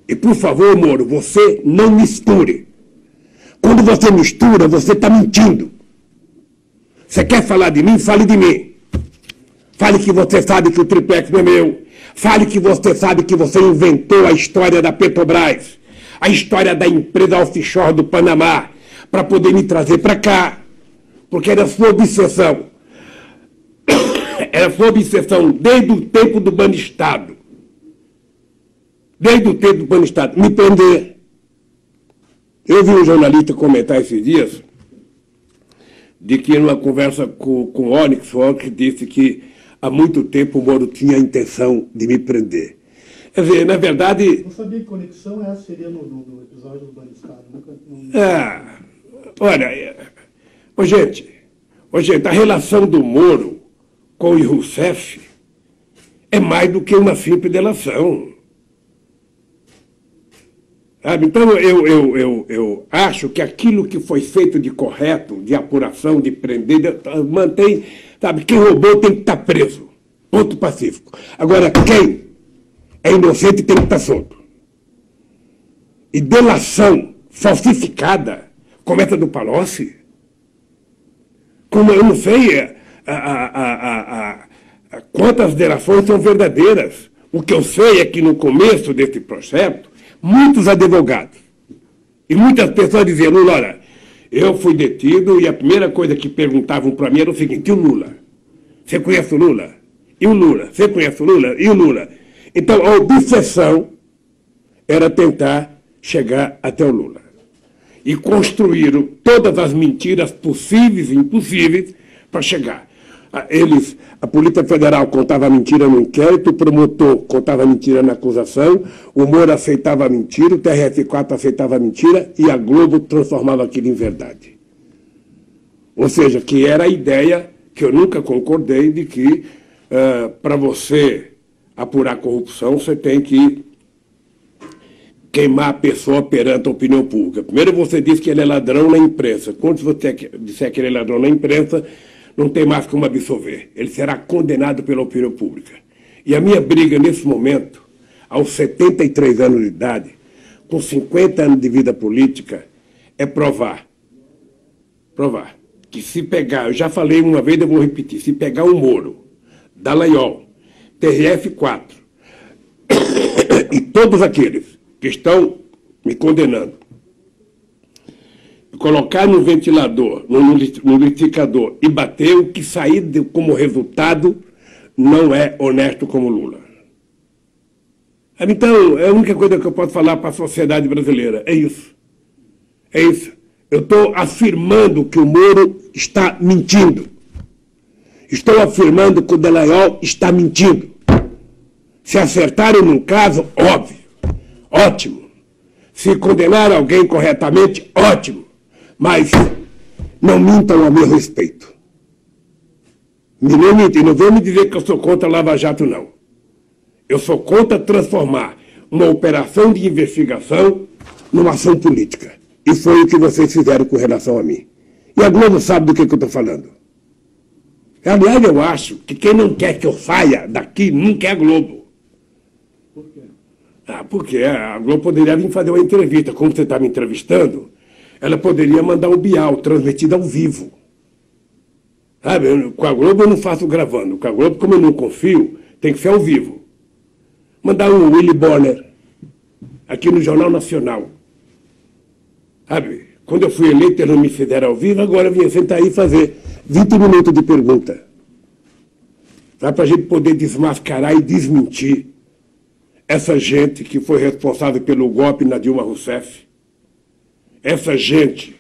S2: E, por favor, Moro, você não misture. Quando você mistura, você está mentindo. Você quer falar de mim? Fale de mim. Fale que você sabe que o triplex não é meu. Fale que você sabe que você inventou a história da Petrobras, a história da empresa offshore do Panamá, para poder me trazer para cá. Porque era sua obsessão. Era sua obsessão desde o tempo do Banestado. Desde o tempo do Banestado. Me prender. Eu vi um jornalista comentar esses dias de que numa conversa com o Onyx disse que há muito tempo o Moro tinha a intenção de me prender. Quer dizer, na verdade...
S1: Não sabia que conexão essa seria no episódio do Banestado.
S2: Olha, gente, a relação do Moro com o Rousseff é mais do que uma simples delação. Sabe? Então, eu acho que aquilo que foi feito de correto, de apuração, de prender, mantém, sabe, quem roubou tem que estar preso. Ponto pacífico. Agora, quem é inocente tem que estar solto. E delação falsificada, como essa do Palocci, como eu não sei quantas delações são verdadeiras. O que eu sei é que no começo desse processo, muitos advogados e muitas pessoas diziam: Lula, olha, eu fui detido e a primeira coisa que perguntavam para mim era o seguinte: e o Lula? Você conhece o Lula? E o Lula? Você conhece o Lula? E o Lula? Então a obsessão era tentar chegar até o Lula. E construíram todas as mentiras possíveis e impossíveis para chegar. A Polícia Federal contava mentira no inquérito, o promotor contava mentira na acusação, o Moro aceitava a mentira, o TRF4 aceitava a mentira e a Globo transformava aquilo em verdade. Ou seja, que era a ideia que eu nunca concordei de que para você apurar corrupção você tem que queimar a pessoa perante a opinião pública. Primeiro você diz que ele é ladrão na imprensa. Quando você disser que ele é ladrão na imprensa, não tem mais como absolver. Ele será condenado pela opinião pública. E a minha briga nesse momento, aos 73 anos de idade, com 50 anos de vida política, é provar que se pegar, eu já falei uma vez, eu vou repetir, se pegar um Moro, Dallagnol, TRF4 e todos aqueles que estão me condenando, colocar no ventilador, no liquidificador e bater, o que sair como resultado não é honesto como Lula. Então, é a única coisa que eu posso falar para a sociedade brasileira. É isso. É isso. Eu estou afirmando que o Moro está mentindo. Estou afirmando que o Dallagnol está mentindo. Se acertaram num caso, óbvio. Ótimo. Se condenar alguém corretamente, ótimo. Mas não mintam a meu respeito. Não mentem, não vão me dizer que eu sou contra a Lava Jato, não. Eu sou contra transformar uma operação de investigação numa ação política. E foi o que vocês fizeram com relação a mim. E a Globo sabe do que eu estou falando. Aliás, eu acho que quem não quer que eu saia daqui nunca é a Globo.
S1: Por quê?
S2: Porque a Globo poderia vir fazer uma entrevista. Como você está me entrevistando, ela poderia mandar um bial transmitido ao vivo. Sabe, com a Globo eu não faço gravando. Com a Globo, como eu não confio, tem que ser ao vivo. Mandar o Willy Bonner aqui no Jornal Nacional. Sabe, quando eu fui eleito, eles não me fizeram ao vivo, agora eu vim sentar aí e fazer 20 minutos de pergunta. Para a gente poder desmascarar e desmentir essa gente que foi responsável pelo golpe na Dilma Rousseff, essa gente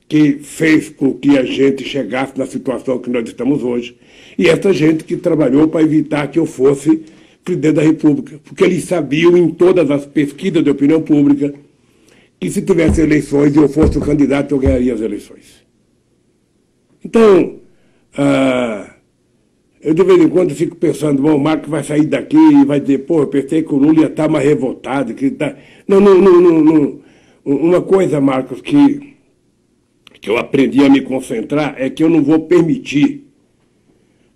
S2: que fez com que a gente chegasse na situação que nós estamos hoje, e essa gente que trabalhou para evitar que eu fosse presidente da República, porque eles sabiam em todas as pesquisas de opinião pública que se tivesse eleições e eu fosse o candidato, eu ganharia as eleições. Então, eu de vez em quando fico pensando, bom, o Marcos vai sair daqui e vai dizer, pô, eu pensei que o Lula ia estar mais revoltado, que tá... Não. Uma coisa, Marcos, que eu aprendi a me concentrar é que eu não vou permitir,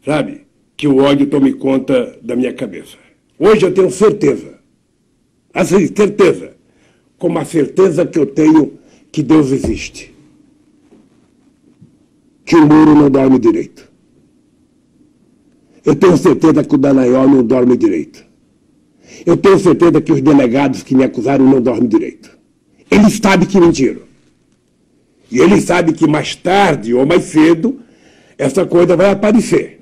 S2: sabe, que o ódio tome conta da minha cabeça. Hoje eu tenho certeza, assim, certeza, como a certeza que eu tenho que Deus existe, que o Moro não dorme direito. Eu tenho certeza que o Dallagnol não dorme direito. Eu tenho certeza que os delegados que me acusaram não dormem direito. Eles sabem que mentiram. E eles sabem que mais tarde ou mais cedo essa coisa vai aparecer.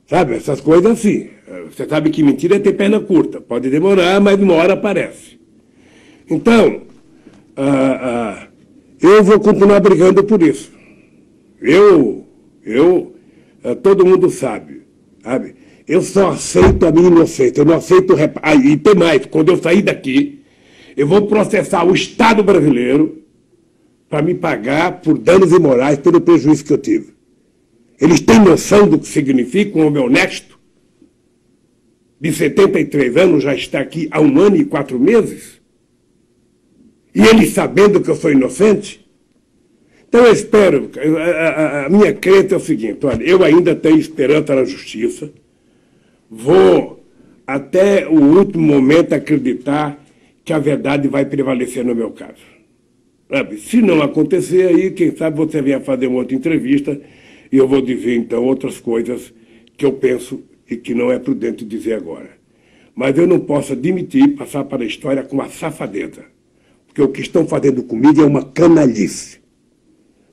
S2: Sabe, essas coisas assim. Você sabe que mentira é ter perna curta. Pode demorar, mas uma hora aparece. Então, eu vou continuar brigando por isso. Todo mundo sabe. Eu só aceito a minha inocência. Eu não aceito... E tem mais, quando eu sair daqui, eu vou processar o Estado brasileiro para me pagar por danos imorais pelo prejuízo que eu tive. Eles têm noção do que significa um homem honesto? De 73 anos, já está aqui há 1 ano e 4 meses? E eles sabendo que eu sou inocente? Então eu espero, a minha crença é o seguinte, olha, eu ainda tenho esperança na justiça, vou até o último momento acreditar que a verdade vai prevalecer no meu caso. Sabe? Se não acontecer aí, quem sabe você venha fazer uma outra entrevista e eu vou dizer então outras coisas que eu penso e que não é prudente dizer agora. Mas eu não posso admitir passar para a história com uma safadeza, porque o que estão fazendo comigo é uma canalice.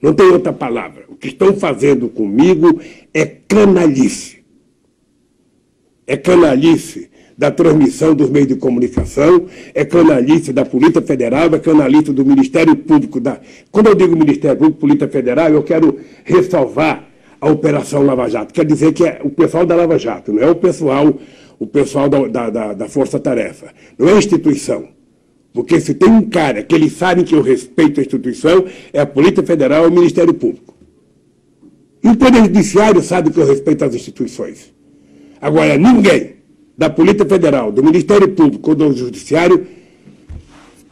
S2: Não tem outra palavra. O que estão fazendo comigo é canalice. É canalice da transmissão dos meios de comunicação, é canalice da Polícia Federal, é canalice do Ministério Público. Quando eu digo Ministério Público, Polícia Federal, eu quero ressalvar a Operação Lava Jato. Quer dizer que é o pessoal da Lava Jato, não é o pessoal da Força Tarefa. Não é a instituição. Porque se tem um cara que eles sabem que eu respeito a instituição, é a Polícia Federal e o Ministério Público. E o Poder Judiciário sabe que eu respeito as instituições. Agora, ninguém da Polícia Federal, do Ministério Público ou do Judiciário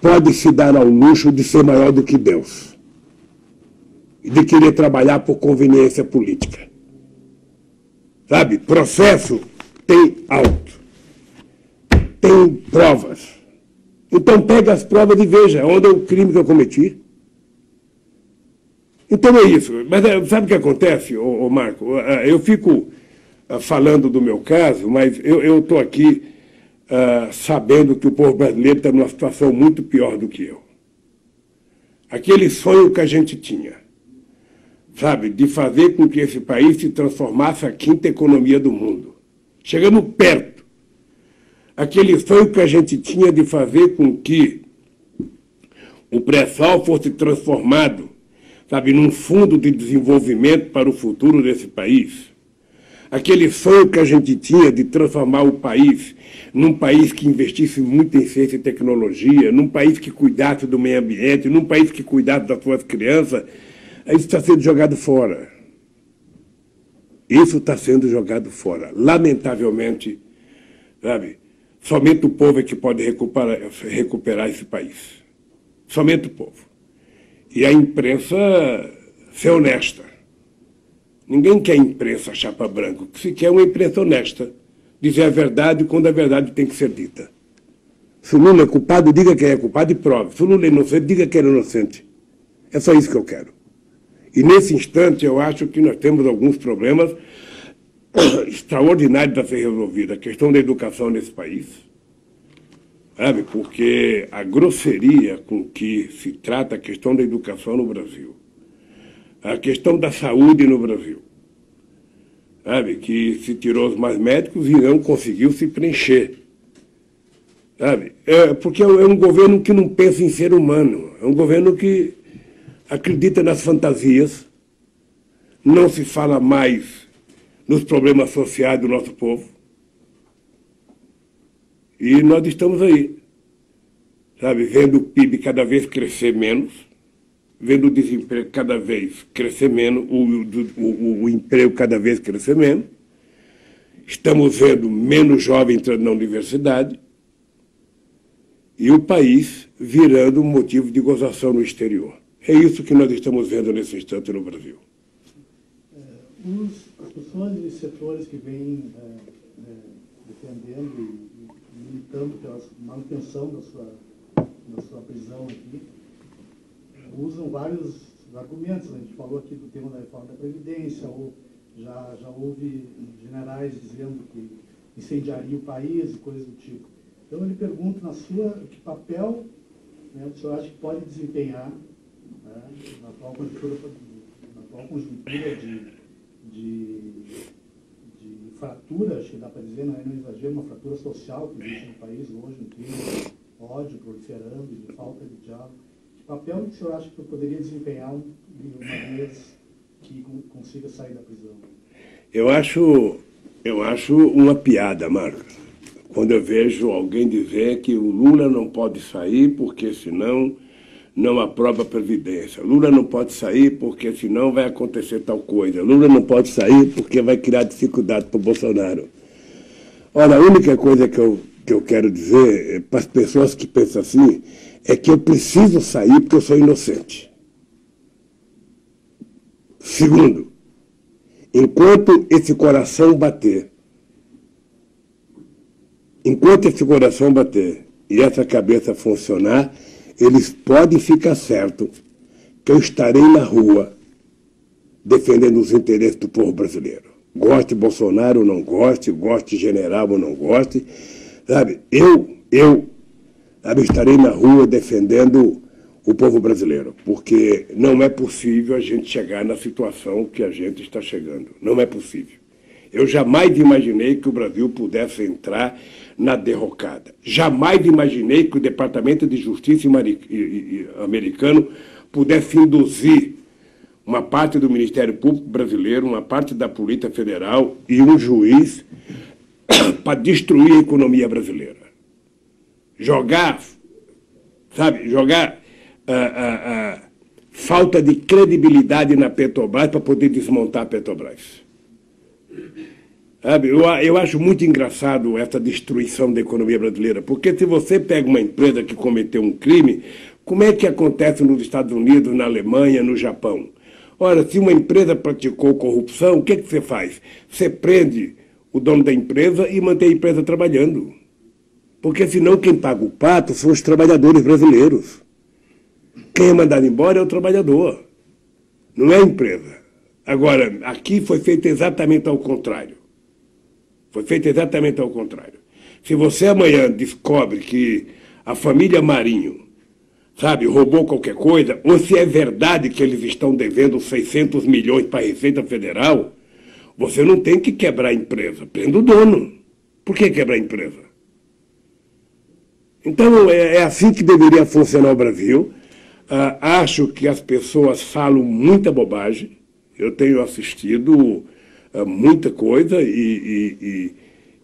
S2: pode se dar ao luxo de ser maior do que Deus. E de querer trabalhar por conveniência política. Sabe? Processo tem auto. Tem provas. Então pega as provas e veja onde é o crime que eu cometi. Então é isso. Mas sabe o que acontece, Marco? Eu fico falando do meu caso, mas eu estou aqui sabendo que o povo brasileiro está numa situação muito pior do que eu. Aquele sonho que a gente tinha, sabe, de fazer com que esse país se transformasse a 5ª economia do mundo. Chegamos perto. Aquele sonho que a gente tinha de fazer com que o pré-sal fosse transformado, sabe, num fundo de desenvolvimento para o futuro desse país. Aquele sonho que a gente tinha de transformar o país num país que investisse muito em ciência e tecnologia, num país que cuidasse do meio ambiente, num país que cuidasse das suas crianças, isso está sendo jogado fora. Isso está sendo jogado fora. Lamentavelmente, sabe? Somente o povo é que pode recuperar esse país. Somente o povo. E a imprensa ser honesta. Ninguém quer imprensa chapa branca. O que se quer é uma imprensa honesta. Dizer a verdade quando a verdade tem que ser dita. Se o Lula é culpado, diga que é culpado e prove. Se o Lula é inocente, diga que é inocente. É só isso que eu quero. E nesse instante eu acho que nós temos alguns problemas extraordinários a ser resolvidos. A questão da educação nesse país, sabe? Porque a grosseria com que se trata a questão da educação no Brasil, a questão da saúde no Brasil, sabe, que se tirou os mais médicos e não conseguiu se preencher. Sabe? Porque é um governo que não pensa em ser humano, é um governo que acredita nas fantasias, não se fala mais nos problemas sociais do nosso povo. E nós estamos aí, sabe, vendo o PIB cada vez crescer menos, vendo o desemprego cada vez crescer menos, o emprego cada vez crescer menos. Estamos vendo menos jovens entrando na universidade e o país virando um motivo de gozação no exterior. É isso que nós estamos vendo nesse instante no Brasil.
S1: As pessoas e setores que vêm defendendo e militando pela manutenção da sua prisão aqui, usam vários argumentos. A gente falou aqui do tema da reforma da Previdência, ou já houve generais dizendo que incendiaria o país e coisas do tipo. Então, eu lhe pergunto, que papel, né, o senhor acha que pode desempenhar, né, na atual conjuntura de fratura, acho que dá para dizer, não é um exagero, uma fratura social que existe no país hoje, um clima de ódio proliferando e de falta de diálogo. Que papel que o senhor acha que eu poderia desempenhar uma vez que consiga sair da prisão?
S2: Eu acho uma piada, Marcos, quando eu vejo alguém dizer que o Lula não pode sair porque senão não aprova a Previdência. Lula não pode sair porque senão vai acontecer tal coisa. Lula não pode sair porque vai criar dificuldade para o Bolsonaro. Olha, a única coisa que eu quero dizer para as pessoas que pensam assim é que eu preciso sair porque eu sou inocente. Segundo, enquanto esse coração bater e essa cabeça funcionar, eles podem ficar certos que eu estarei na rua defendendo os interesses do povo brasileiro. Goste Bolsonaro ou não goste, goste general ou não goste, sabe? Eu estarei na rua defendendo o povo brasileiro, porque não é possível a gente chegar na situação que a gente está chegando. Não é possível. Eu jamais imaginei que o Brasil pudesse entrar na derrocada. Jamais imaginei que o Departamento de Justiça americano pudesse induzir uma parte do Ministério Público brasileiro, uma parte da Polícia Federal e um juiz para destruir a economia brasileira. Jogar falta de credibilidade na Petrobras para poder desmontar a Petrobras. Sabe, eu acho muito engraçado essa destruição da economia brasileira, porque se você pega uma empresa que cometeu um crime, como é que acontece nos Estados Unidos, na Alemanha, no Japão? Ora, se uma empresa praticou corrupção, o que você faz? Você prende o dono da empresa e mantém a empresa trabalhando. Porque senão quem paga o pato são os trabalhadores brasileiros. Quem é mandado embora é o trabalhador, não é a empresa. Agora, aqui foi feito exatamente ao contrário. Foi feito exatamente ao contrário. Se você amanhã descobre que a família Marinho, sabe, roubou qualquer coisa, ou se é verdade que eles estão devendo 600 milhões para a Receita Federal, você não tem que quebrar a empresa, prenda o dono. Por que quebrar a empresa? Então, é assim que deveria funcionar o Brasil. Acho que as pessoas falam muita bobagem. Eu tenho assistido muita coisa e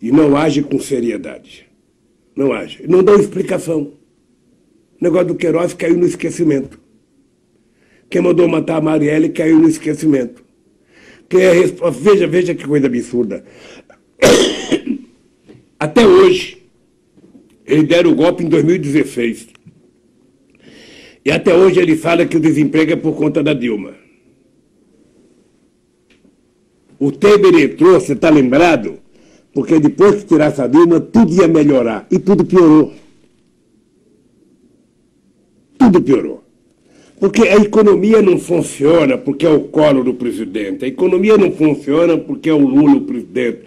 S2: não age com seriedade. Não age. Não dá explicação. O negócio do Queiroz caiu no esquecimento. Quem mandou matar a Marielle caiu no esquecimento. Veja que coisa absurda. Até hoje, eles deram o golpe em 2016. E até hoje ele fala que o desemprego é por conta da Dilma. O Temer entrou, você está lembrado? Porque depois que tirasse a Dilma, tudo ia melhorar. E tudo piorou. Tudo piorou. Porque a economia não funciona porque é o Collor do presidente. A economia não funciona porque é o Lula o presidente.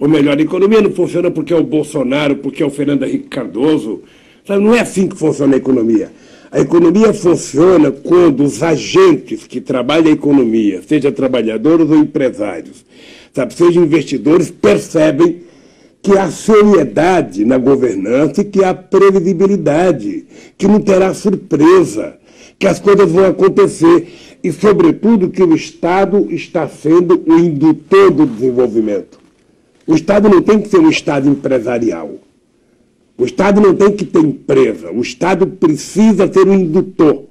S2: Ou melhor, a economia não funciona porque é o Bolsonaro, porque é o Fernando Henrique Cardoso. Sabe, não é assim que funciona a economia. A economia funciona quando os agentes que trabalham a economia, seja trabalhadores ou empresários, sabe, sejam investidores, percebem que há seriedade na governança e que há previsibilidade, que não terá surpresa, que as coisas vão acontecer e, sobretudo, que o Estado está sendo o indutor do desenvolvimento. O Estado não tem que ser um Estado empresarial. O Estado não tem que ter empresa. O Estado precisa ser um indutor.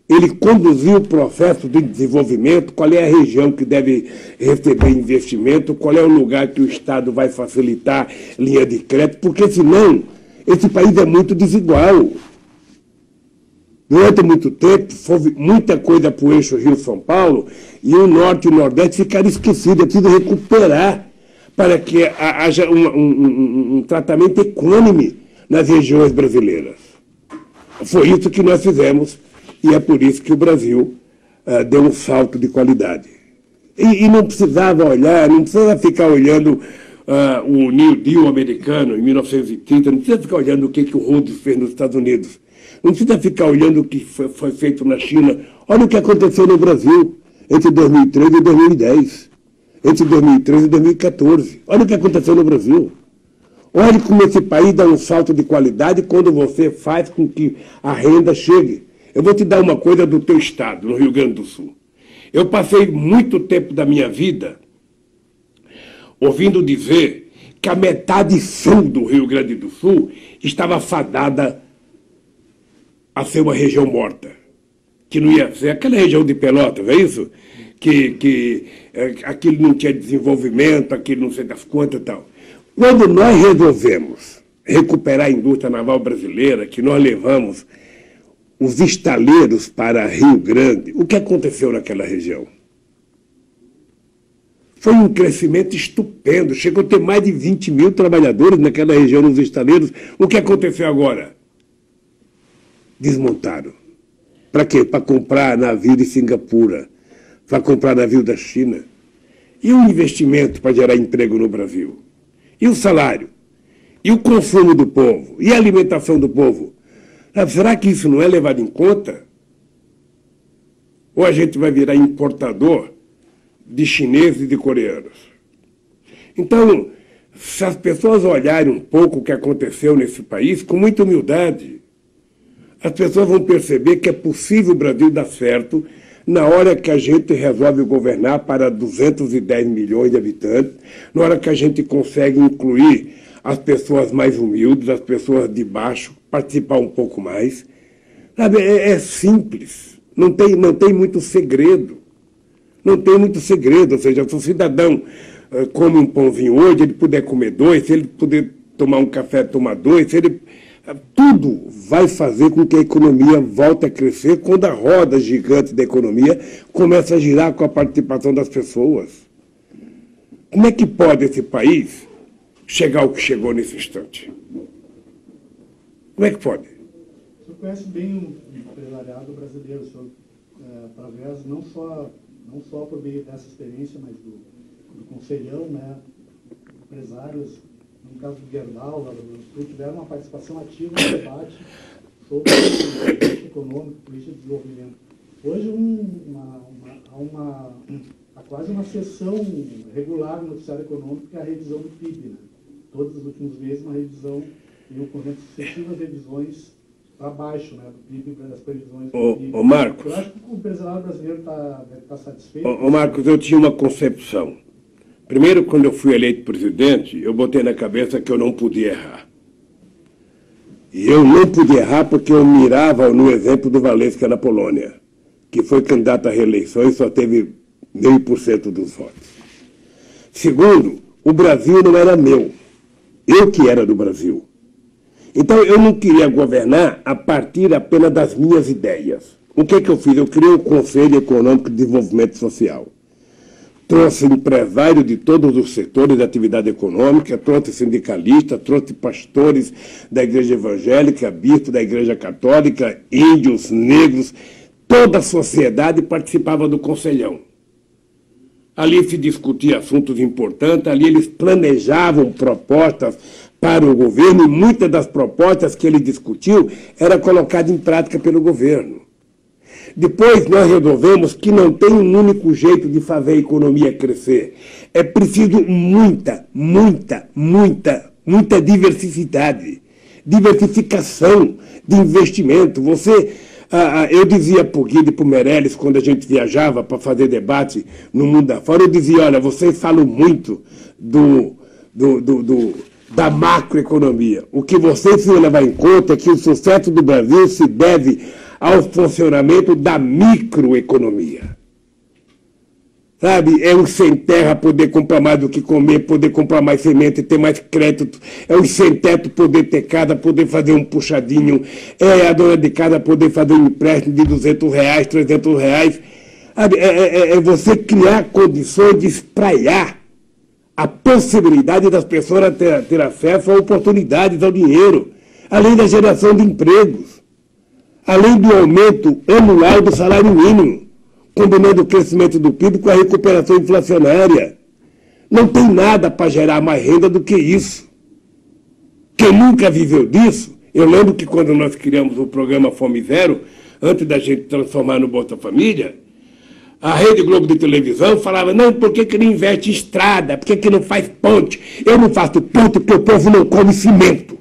S2: Ele conduziu o processo de desenvolvimento, qual é a região que deve receber investimento, qual é o lugar que o Estado vai facilitar linha de crédito, porque senão esse país é muito desigual. Durante muito tempo, foi muita coisa para o eixo Rio-São Paulo e o Norte e o Nordeste ficaram esquecidos. É preciso recuperar para que haja um tratamento equânime nas regiões brasileiras. Foi isso que nós fizemos e é por isso que o Brasil deu um salto de qualidade. E não precisava olhar, não precisa ficar olhando o New Deal americano em 1930, não precisa ficar olhando o que o Roosevelt fez nos Estados Unidos. Não precisa ficar olhando o que foi feito na China. Olha o que aconteceu no Brasil entre 2013 e 2010. Entre 2013 e 2014. Olha o que aconteceu no Brasil. Olha como esse país dá um salto de qualidade quando você faz com que a renda chegue. Eu vou te dar uma coisa do teu estado, no Rio Grande do Sul. Eu passei muito tempo da minha vida ouvindo dizer que a metade sul do Rio Grande do Sul estava fadada a ser uma região morta. Que não ia ser aquela região de Pelotas, é isso? Que aquilo não tinha desenvolvimento, aquilo não sei das quantas e tal. Quando nós resolvemos recuperar a indústria naval brasileira, que nós levamos os estaleiros para Rio Grande, o que aconteceu naquela região? Foi um crescimento estupendo, chegou a ter mais de 20 mil trabalhadores naquela região, nos estaleiros. O que aconteceu agora? Desmontaram. Para quê? Para comprar navio de Singapura, para comprar navio da China. E o investimento para gerar emprego no Brasil? E o salário? E o consumo do povo? E a alimentação do povo? Será que isso não é levado em conta? Ou a gente vai virar importador de chineses e de coreanos? Então, se as pessoas olharem um pouco o que aconteceu nesse país, com muita humildade, as pessoas vão perceber que é possível o Brasil dar certo na hora que a gente resolve governar para 210 milhões de habitantes, na hora que a gente consegue incluir as pessoas mais humildes, as pessoas de baixo, participar um pouco mais. Sabe, é simples, não tem muito segredo. Não tem muito segredo, ou seja, se o cidadão come um pãozinho hoje, ele puder comer dois, se ele puder tomar um café, tomar dois, se ele... Tudo vai fazer com que a economia volte a crescer quando a roda gigante da economia começa a girar com a participação das pessoas. Como é que pode esse país chegar ao que chegou nesse instante? Como é que pode?
S1: O senhor conhece bem o empresariado brasileiro, o senhor, através não só por meio dessa experiência, mas do conselhão, né, empresários, no caso do Gerdau, lá do Sul, tiveram uma participação ativa no debate sobre política econômica, política de desenvolvimento. Hoje há quase uma sessão regular no noticiário econômico, que é a revisão do PIB. Né? Todos os últimos meses, uma revisão e ocorrendo sucessivas revisões para baixo, né, do PIB, das previsões do PIB.
S2: Ô Marcos,
S1: eu acho que o empresariado brasileiro deve estar satisfeito.
S2: Ô Marcos, eu tinha uma concepção. Primeiro, quando eu fui eleito presidente, eu botei na cabeça que eu não podia errar. E eu não podia errar porque eu mirava no exemplo do Valesca na Polônia, que foi candidato à reeleição e só teve 0,5% dos votos. Segundo, o Brasil não era meu. Eu que era do Brasil. Então, eu não queria governar a partir apenas das minhas ideias. O que eu fiz? Eu criei o Conselho Econômico de Desenvolvimento Social. Trouxe empresários de todos os setores da atividade econômica, trouxe sindicalistas, trouxe pastores da igreja evangélica, bispos da igreja católica, índios, negros, toda a sociedade participava do conselhão. Ali se discutia assuntos importantes, ali eles planejavam propostas para o governo, e muitas das propostas que ele discutiu era colocada em prática pelo governo. Depois nós resolvemos que não tem um único jeito de fazer a economia crescer. É preciso muita diversificação de investimento. Eu dizia para o Guido e para o Meirelles, quando a gente viajava para fazer debate no mundo afora, eu dizia, olha, vocês falam muito da macroeconomia. O que vocês precisam levar em conta é que o sucesso do Brasil se deve ao funcionamento da microeconomia. Sabe, é um sem terra poder comprar mais do que comer, poder comprar mais semente, ter mais crédito, é um sem teto poder ter casa, poder fazer um puxadinho, é a dona de casa poder fazer um empréstimo de R$200, R$300. Sabe, é você criar condições de espraiar a possibilidade das pessoas ter acesso a oportunidades, ao dinheiro, além da geração de empregos, além do aumento anual do salário mínimo, combinando o crescimento do PIB com a recuperação inflacionária. Não tem nada para gerar mais renda do que isso. Quem nunca viveu disso, eu lembro que quando nós criamos o programa Fome Zero, antes da gente transformar no Bolsa Família, a Rede Globo de televisão falava, não, por que não investe em estrada? Por que não faz ponte? Eu não faço ponte porque o povo não come cimento.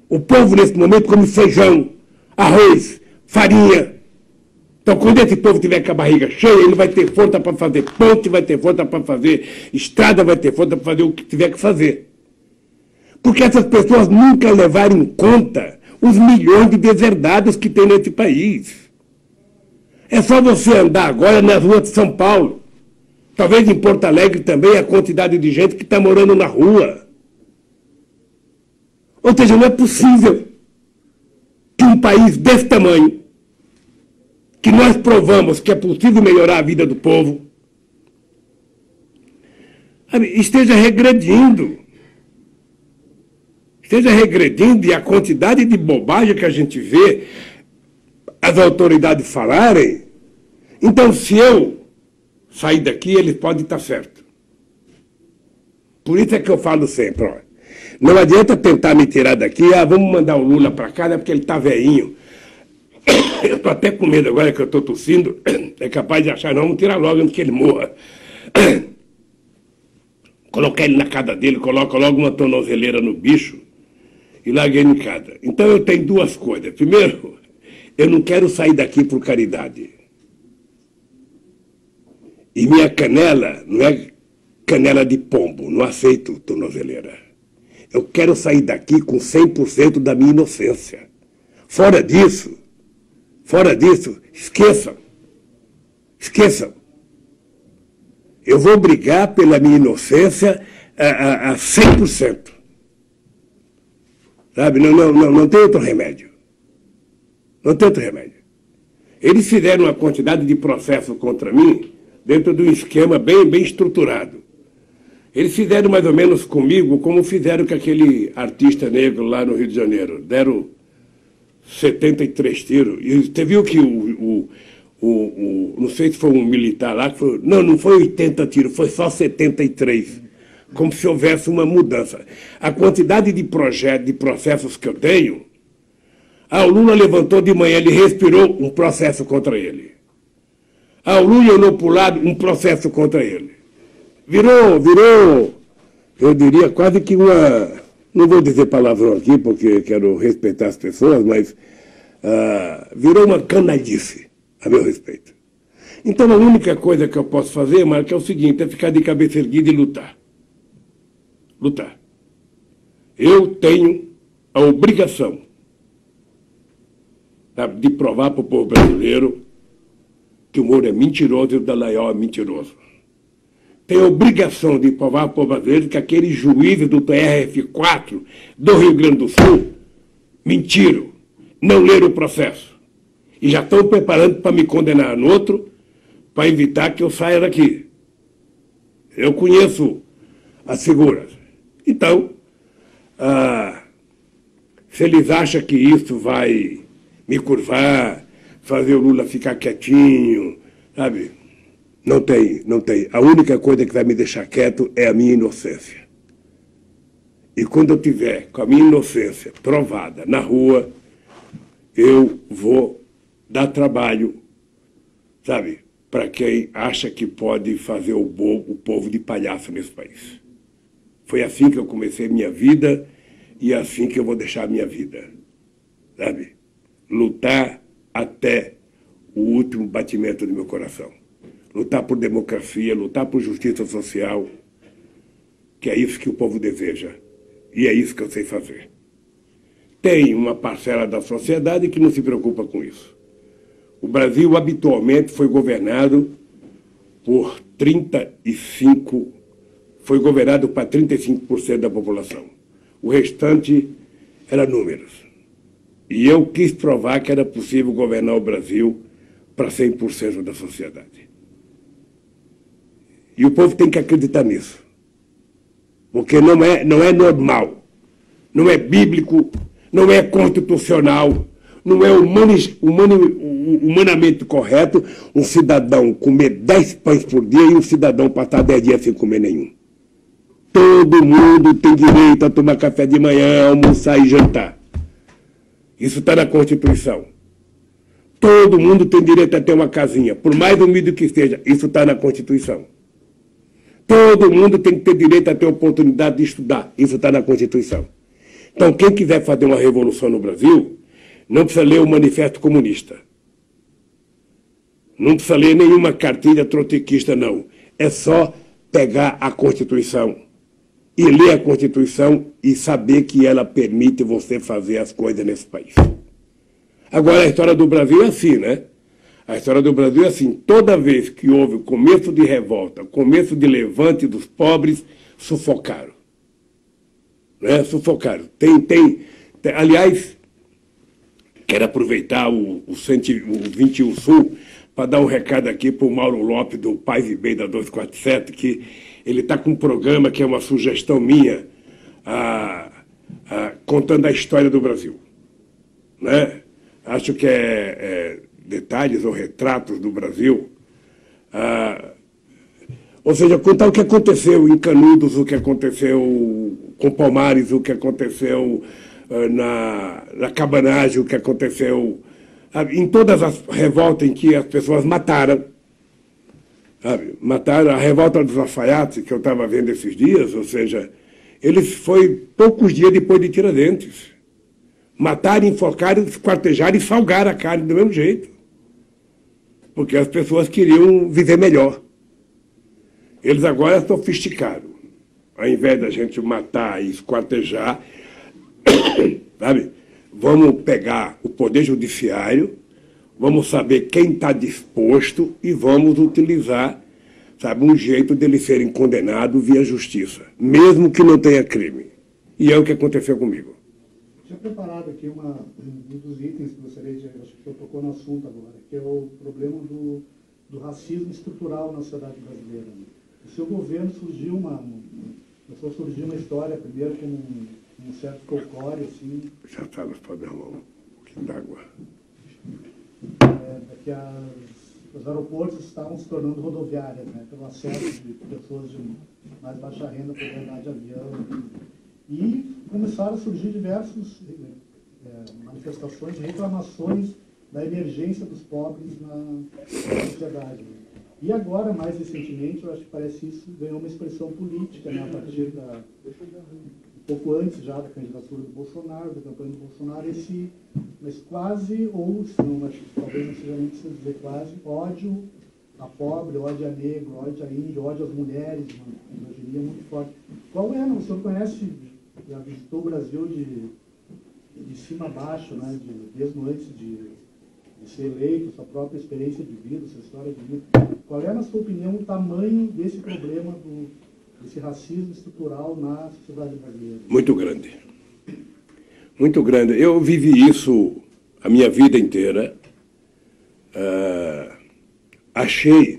S2: O povo, nesse momento, come feijão, arroz, farinha. Então, quando esse povo tiver com a barriga cheia, ele vai ter força para fazer ponte, vai ter força para fazer estrada, vai ter força para fazer o que tiver que fazer. Porque essas pessoas nunca levaram em conta os milhões de deserdados que tem nesse país. É só você andar agora nas ruas de São Paulo. Talvez em Porto Alegre também a quantidade de gente que está morando na rua. Ou seja, não é possível que um país desse tamanho, que nós provamos que é possível melhorar a vida do povo, esteja regredindo. Esteja regredindo, e a quantidade de bobagem que a gente vê as autoridades falarem. Então, se eu sair daqui, eles podem estar certos. Por isso é que eu falo sempre, ó, não adianta tentar me tirar daqui, vamos mandar o Lula para casa porque ele está velhinho. Eu estou até com medo agora que eu estou tossindo, é capaz de achar, não, vamos tirar logo antes que ele morra. Colocar ele na casa dele, coloca logo uma tornozeleira no bicho e larga ele em casa. Então eu tenho duas coisas. Primeiro, eu não quero sair daqui por caridade. E minha canela não é canela de pombo, não aceito tornozeleira. Eu quero sair daqui com 100% da minha inocência. Fora disso, esqueçam. Eu vou brigar pela minha inocência a 100%. Sabe, não tem outro remédio. Não tem outro remédio. Eles fizeram uma quantidade de processo contra mim dentro de um esquema bem estruturado. Eles fizeram mais ou menos comigo como fizeram com aquele artista negro lá no Rio de Janeiro. Deram 73 tiros. E você viu que não sei se foi um militar lá, que foi, não foi 80 tiros, foi só 73. Como se houvesse uma mudança. A quantidade de projetos, de processos que eu tenho, o Lula levantou de manhã, ele respirou, um processo contra ele. O Lula olhou para o lado, um processo contra ele. Virou, eu diria, quase que uma... Não vou dizer palavrão aqui, porque quero respeitar as pessoas, mas virou uma canalice a meu respeito. Então, a única coisa que eu posso fazer, Marco, é o seguinte, é ficar de cabeça erguida e lutar. Lutar. Eu tenho a obrigação de provar para o povo brasileiro que o Moro é mentiroso e o Dallagnol é mentiroso. Tenho a obrigação de provar para o povo brasileiro que aqueles juízes do TRF4 do Rio Grande do Sul mentiram, não leram o processo. E já estão preparando para me condenar no outro, para evitar que eu saia daqui. Eu conheço as figuras. Então, se eles acham que isso vai me curvar, fazer o Lula ficar quietinho, sabe? Não tem. A única coisa que vai me deixar quieto é a minha inocência. E quando eu tiver com a minha inocência provada na rua, eu vou dar trabalho, sabe, para quem acha que pode fazer o povo de palhaço nesse país. Foi assim que eu comecei minha vida e é assim que eu vou deixar a minha vida, sabe? Lutar até o último batimento do meu coração. Lutar por democracia, lutar por justiça social, que é isso que o povo deseja. E é isso que eu sei fazer. Tem uma parcela da sociedade que não se preocupa com isso. O Brasil habitualmente foi governado por 35%, foi governado para 35% da população. O restante era números. E eu quis provar que era possível governar o Brasil para 100% da sociedade. E o povo tem que acreditar nisso. Porque não é normal, não é bíblico, não é constitucional, não é humanamente correto um cidadão comer 10 pães por dia e um cidadão passar 10 dias sem comer nenhum. Todo mundo tem direito a tomar café de manhã, almoçar e jantar. Isso está na Constituição. Todo mundo tem direito a ter uma casinha, por mais humilde que seja, isso está na Constituição. Todo mundo tem que ter direito a ter oportunidade de estudar, isso está na Constituição. Então, quem quiser fazer uma revolução no Brasil, não precisa ler o Manifesto Comunista. Não precisa ler nenhuma cartilha trotskista, não. É só pegar a Constituição e ler a Constituição e saber que ela permite você fazer as coisas nesse país. Agora, a história do Brasil é assim, né? A história do Brasil é assim. Toda vez que houve o começo de revolta, começo de levante dos pobres, sufocaram. Né? Sufocaram. Aliás, quero aproveitar o 21 Sul para dar um recado aqui para o Mauro Lopes, do Paz e Bem da 247, que ele está com um programa que é uma sugestão minha, contando a história do Brasil. Né? Acho que detalhes ou retratos do Brasil. Ou seja, contar o que aconteceu em Canudos, o que aconteceu com Palmares, o que aconteceu na Cabanagem, o que aconteceu em todas as revoltas em que as pessoas mataram. Sabe? Mataram a revolta dos alfaiates, que eu estava vendo esses dias, ou seja, eles foi poucos dias depois de Tiradentes. Mataram, enforcaram, esquartejaram e salgaram a carne do mesmo jeito. Porque as pessoas queriam viver melhor. Eles agora sofisticaram. Ao invés da gente matar e esquartejar, sabe? Vamos pegar o Poder Judiciário, vamos saber quem está disposto e vamos utilizar, sabe, um jeito deles serem condenados via justiça, mesmo que não tenha crime. E é o que aconteceu comigo.
S1: Tinha preparado aqui um dos itens que gostaria de... Acho que eu tocou no assunto agora, que é o problema do racismo estrutural na sociedade brasileira. O seu governo surgiu começou a surgir uma história, primeiro com um certo folclore, assim...
S2: Já está, nós podemos arrumar um pouquinho d'água.
S1: Que os aeroportos estavam se tornando rodoviárias, né, pelo acesso de pessoas de mais baixa renda, poder andar de avião. E começaram a surgir diversas manifestações, reclamações da emergência dos pobres na sociedade. E agora, mais recentemente, eu acho que parece isso ganhou uma expressão política, né, a partir um pouco antes já da candidatura do Bolsonaro, da campanha do Bolsonaro, mas quase, ou não, acho que talvez não seja nem preciso dizer quase, ódio a pobre, ódio a negro, ódio a índio, ódio às mulheres, uma misoginia muito forte. Qual é, o senhor conhece, já visitou o Brasil de cima a baixo, né, mesmo antes de ser eleito, sua própria experiência de vida, sua história de vida. Qual é, na sua opinião, o tamanho desse problema desse racismo estrutural na sociedade brasileira?
S2: Muito grande. Muito grande. Eu vivi isso a minha vida inteira. Achei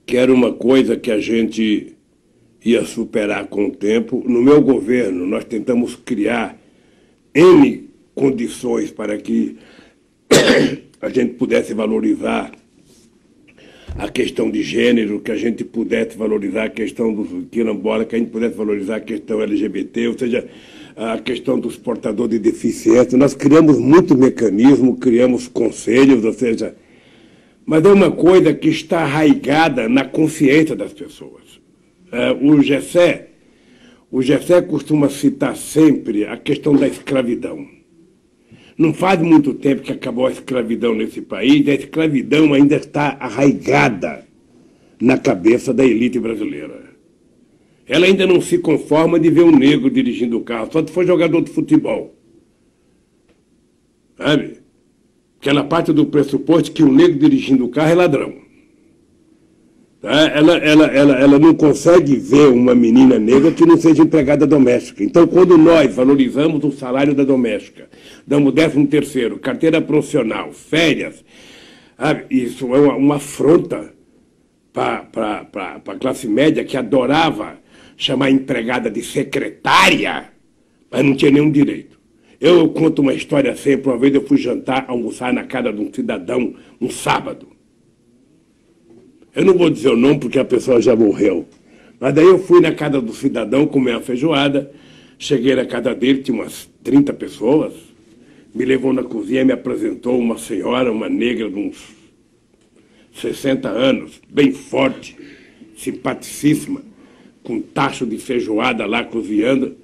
S2: que era uma coisa que a gente ia superar com o tempo. No meu governo, nós tentamos criar N condições para que a gente pudesse valorizar a questão de gênero, que a gente pudesse valorizar a questão do quilombola, que a gente pudesse valorizar a questão LGBT, ou seja, a questão dos portadores de deficiência. Nós criamos muito mecanismo, criamos conselhos, ou seja, mas é uma coisa que está arraigada na consciência das pessoas. O Gessé costuma citar sempre a questão da escravidão. Não faz muito tempo que acabou a escravidão nesse país, a escravidão ainda está arraigada na cabeça da elite brasileira. Ela ainda não se conforma de ver um negro dirigindo o carro, só se for jogador de futebol. Sabe? Porque ela parte do pressuposto que o negro dirigindo o carro é ladrão. Tá? Ela não consegue ver uma menina negra que não seja empregada doméstica. Então, quando nós valorizamos o salário da doméstica, damos 13º, carteira profissional, férias, sabe? Isso é uma afronta para a classe média que adorava chamar a empregada de secretária, mas não tinha nenhum direito. Eu conto uma história sempre. Uma vez eu fui almoçar na casa de um cidadão, um sábado. Eu não vou dizer o nome porque a pessoa já morreu. Mas daí eu fui na casa do cidadão comer uma feijoada, cheguei na casa dele, tinha umas 30 pessoas, me levou na cozinha e me apresentou uma senhora, uma negra de uns 60 anos, bem forte, simpaticíssima, com tacho de feijoada lá cozinhando.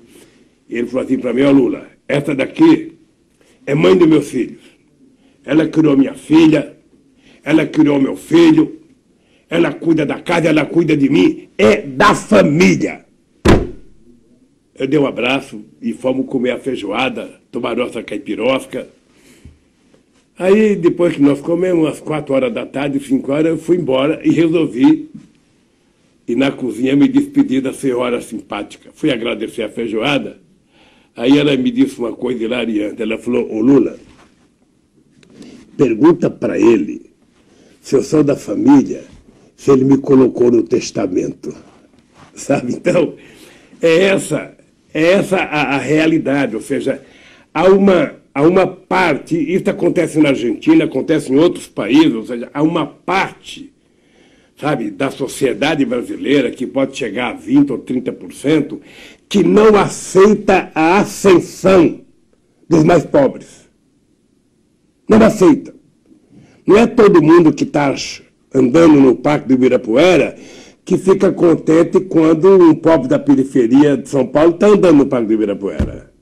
S2: E ele falou assim para mim: ó Lula, essa daqui é mãe dos meus filhos. Ela criou minha filha, ela criou meu filho, ela cuida da casa, ela cuida de mim, é da família. Eu dei um abraço e fomos comer a feijoada, tomar nossa caipirosca. Aí, depois que nós comemos, às 4 horas da tarde, 5 horas, eu fui embora e resolvi ir na cozinha me despedir da senhora simpática. Fui agradecer a feijoada. Aí ela me disse uma coisa hilariante. Ela falou: ô Lula, pergunta para ele se eu sou da família, se ele me colocou no testamento. Sabe? Então, é essa a realidade. Ou seja, há uma parte, isso acontece na Argentina, acontece em outros países, ou seja, há uma parte, sabe, da sociedade brasileira, que pode chegar a 20% ou 30%, que não aceita a ascensão dos mais pobres. Não aceita. Não é todo mundo que está andando no Parque do Ibirapuera que fica contente quando um pobre da periferia de São Paulo está andando no Parque do Ibirapuera.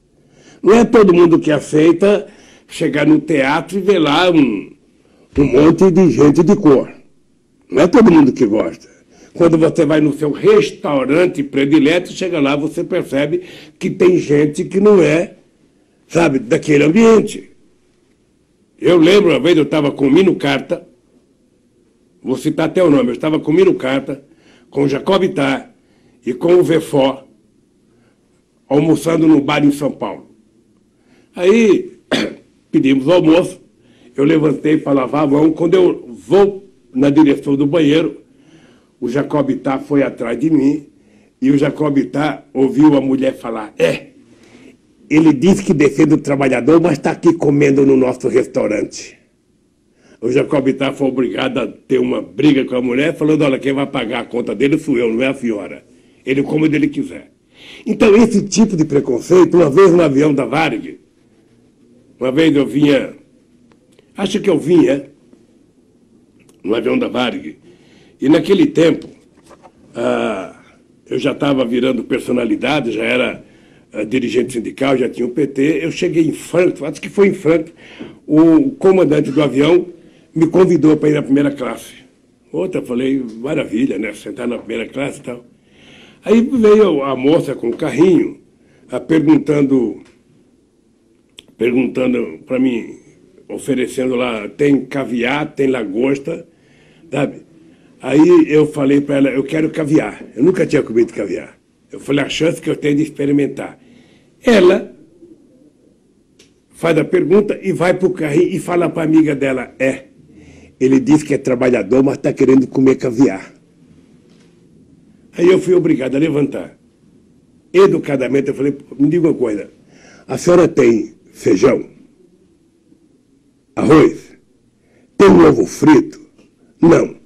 S2: Não é todo mundo que aceita chegar no teatro e ver lá um monte de gente de cor. Não é todo mundo que gosta. Quando você vai no seu restaurante predileto, chega lá, você percebe que tem gente que não é, sabe, daquele ambiente. Eu lembro uma vez, eu estava com o Mino Carta, vou citar até o nome, eu estava com o Mino Carta, com o Jacob Itá e com o Vefó, almoçando no bar em São Paulo. Aí pedimos o almoço, eu levantei para lavar a mão. Quando eu vou na direção do banheiro, o Jacob Itá foi atrás de mim e o Jacob Itá ouviu a mulher falar: ele disse que defende o trabalhador, mas está aqui comendo no nosso restaurante. O Jacob Itá foi obrigado a ter uma briga com a mulher, falando: olha, quem vai pagar a conta dele sou eu, não é a senhora. Ele come onde ele quiser. Então, esse tipo de preconceito, uma vez no avião da Varig, uma vez eu vinha, acho que eu vinha no avião da Varig, e naquele tempo eu já estava virando personalidade, já era dirigente sindical, já tinha o PT. Eu cheguei em Frankfurt, acho que foi em Frankfurt, o comandante do avião me convidou para ir na primeira classe. Outra, falei, maravilha, né, sentar na primeira classe e tal. Aí veio a moça com o carrinho, perguntando para mim, oferecendo lá, tem caviar, tem lagosta, sabe? Aí eu falei para ela: eu quero caviar. Eu nunca tinha comido caviar. Eu falei: a chance que eu tenho de experimentar. Ela faz a pergunta e vai para o carrinho e fala para a amiga dela: ele disse que é trabalhador, mas está querendo comer caviar. Aí eu fui obrigado a levantar. Educadamente eu falei: me diga uma coisa, a senhora tem feijão? Arroz? Tem um ovo frito? Não.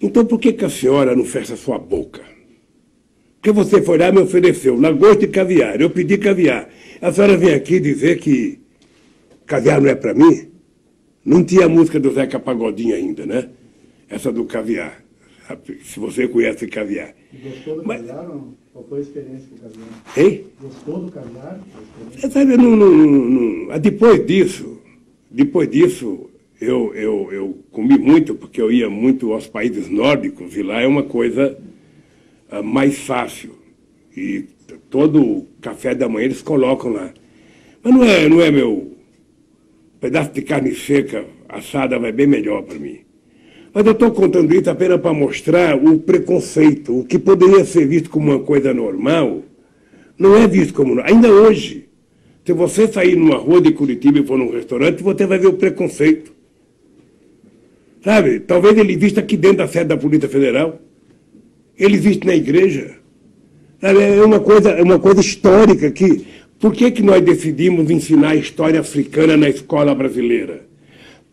S2: Então por que a senhora não fecha sua boca? Porque você foi lá e me ofereceu lagosta e caviar. Eu pedi caviar. A senhora vem aqui dizer que caviar não é para mim? Não tinha a música do Zeca Pagodinho ainda, né? Essa do caviar. Se você conhece caviar.
S1: Gostou do caviar? Não? Qual foi a experiência com o caviar?
S2: Hein?
S1: Gostou do caviar?
S2: Sabe, depois disso eu comi muito, porque eu ia muito aos países nórdicos, e lá é uma coisa mais fácil. E todo café da manhã eles colocam lá. Mas não é meu pedaço de carne seca assada vai bem melhor para mim. Mas eu estou contando isso apenas para mostrar o preconceito. O que poderia ser visto como uma coisa normal, não é visto como normal. Ainda hoje, se você sair numa rua de Curitiba e for num restaurante, você vai ver o preconceito. Sabe? Talvez ele exista aqui dentro da sede da Polícia Federal. Ele existe na igreja. Sabe? É uma coisa histórica que... Por que nós decidimos ensinar a história africana na escola brasileira?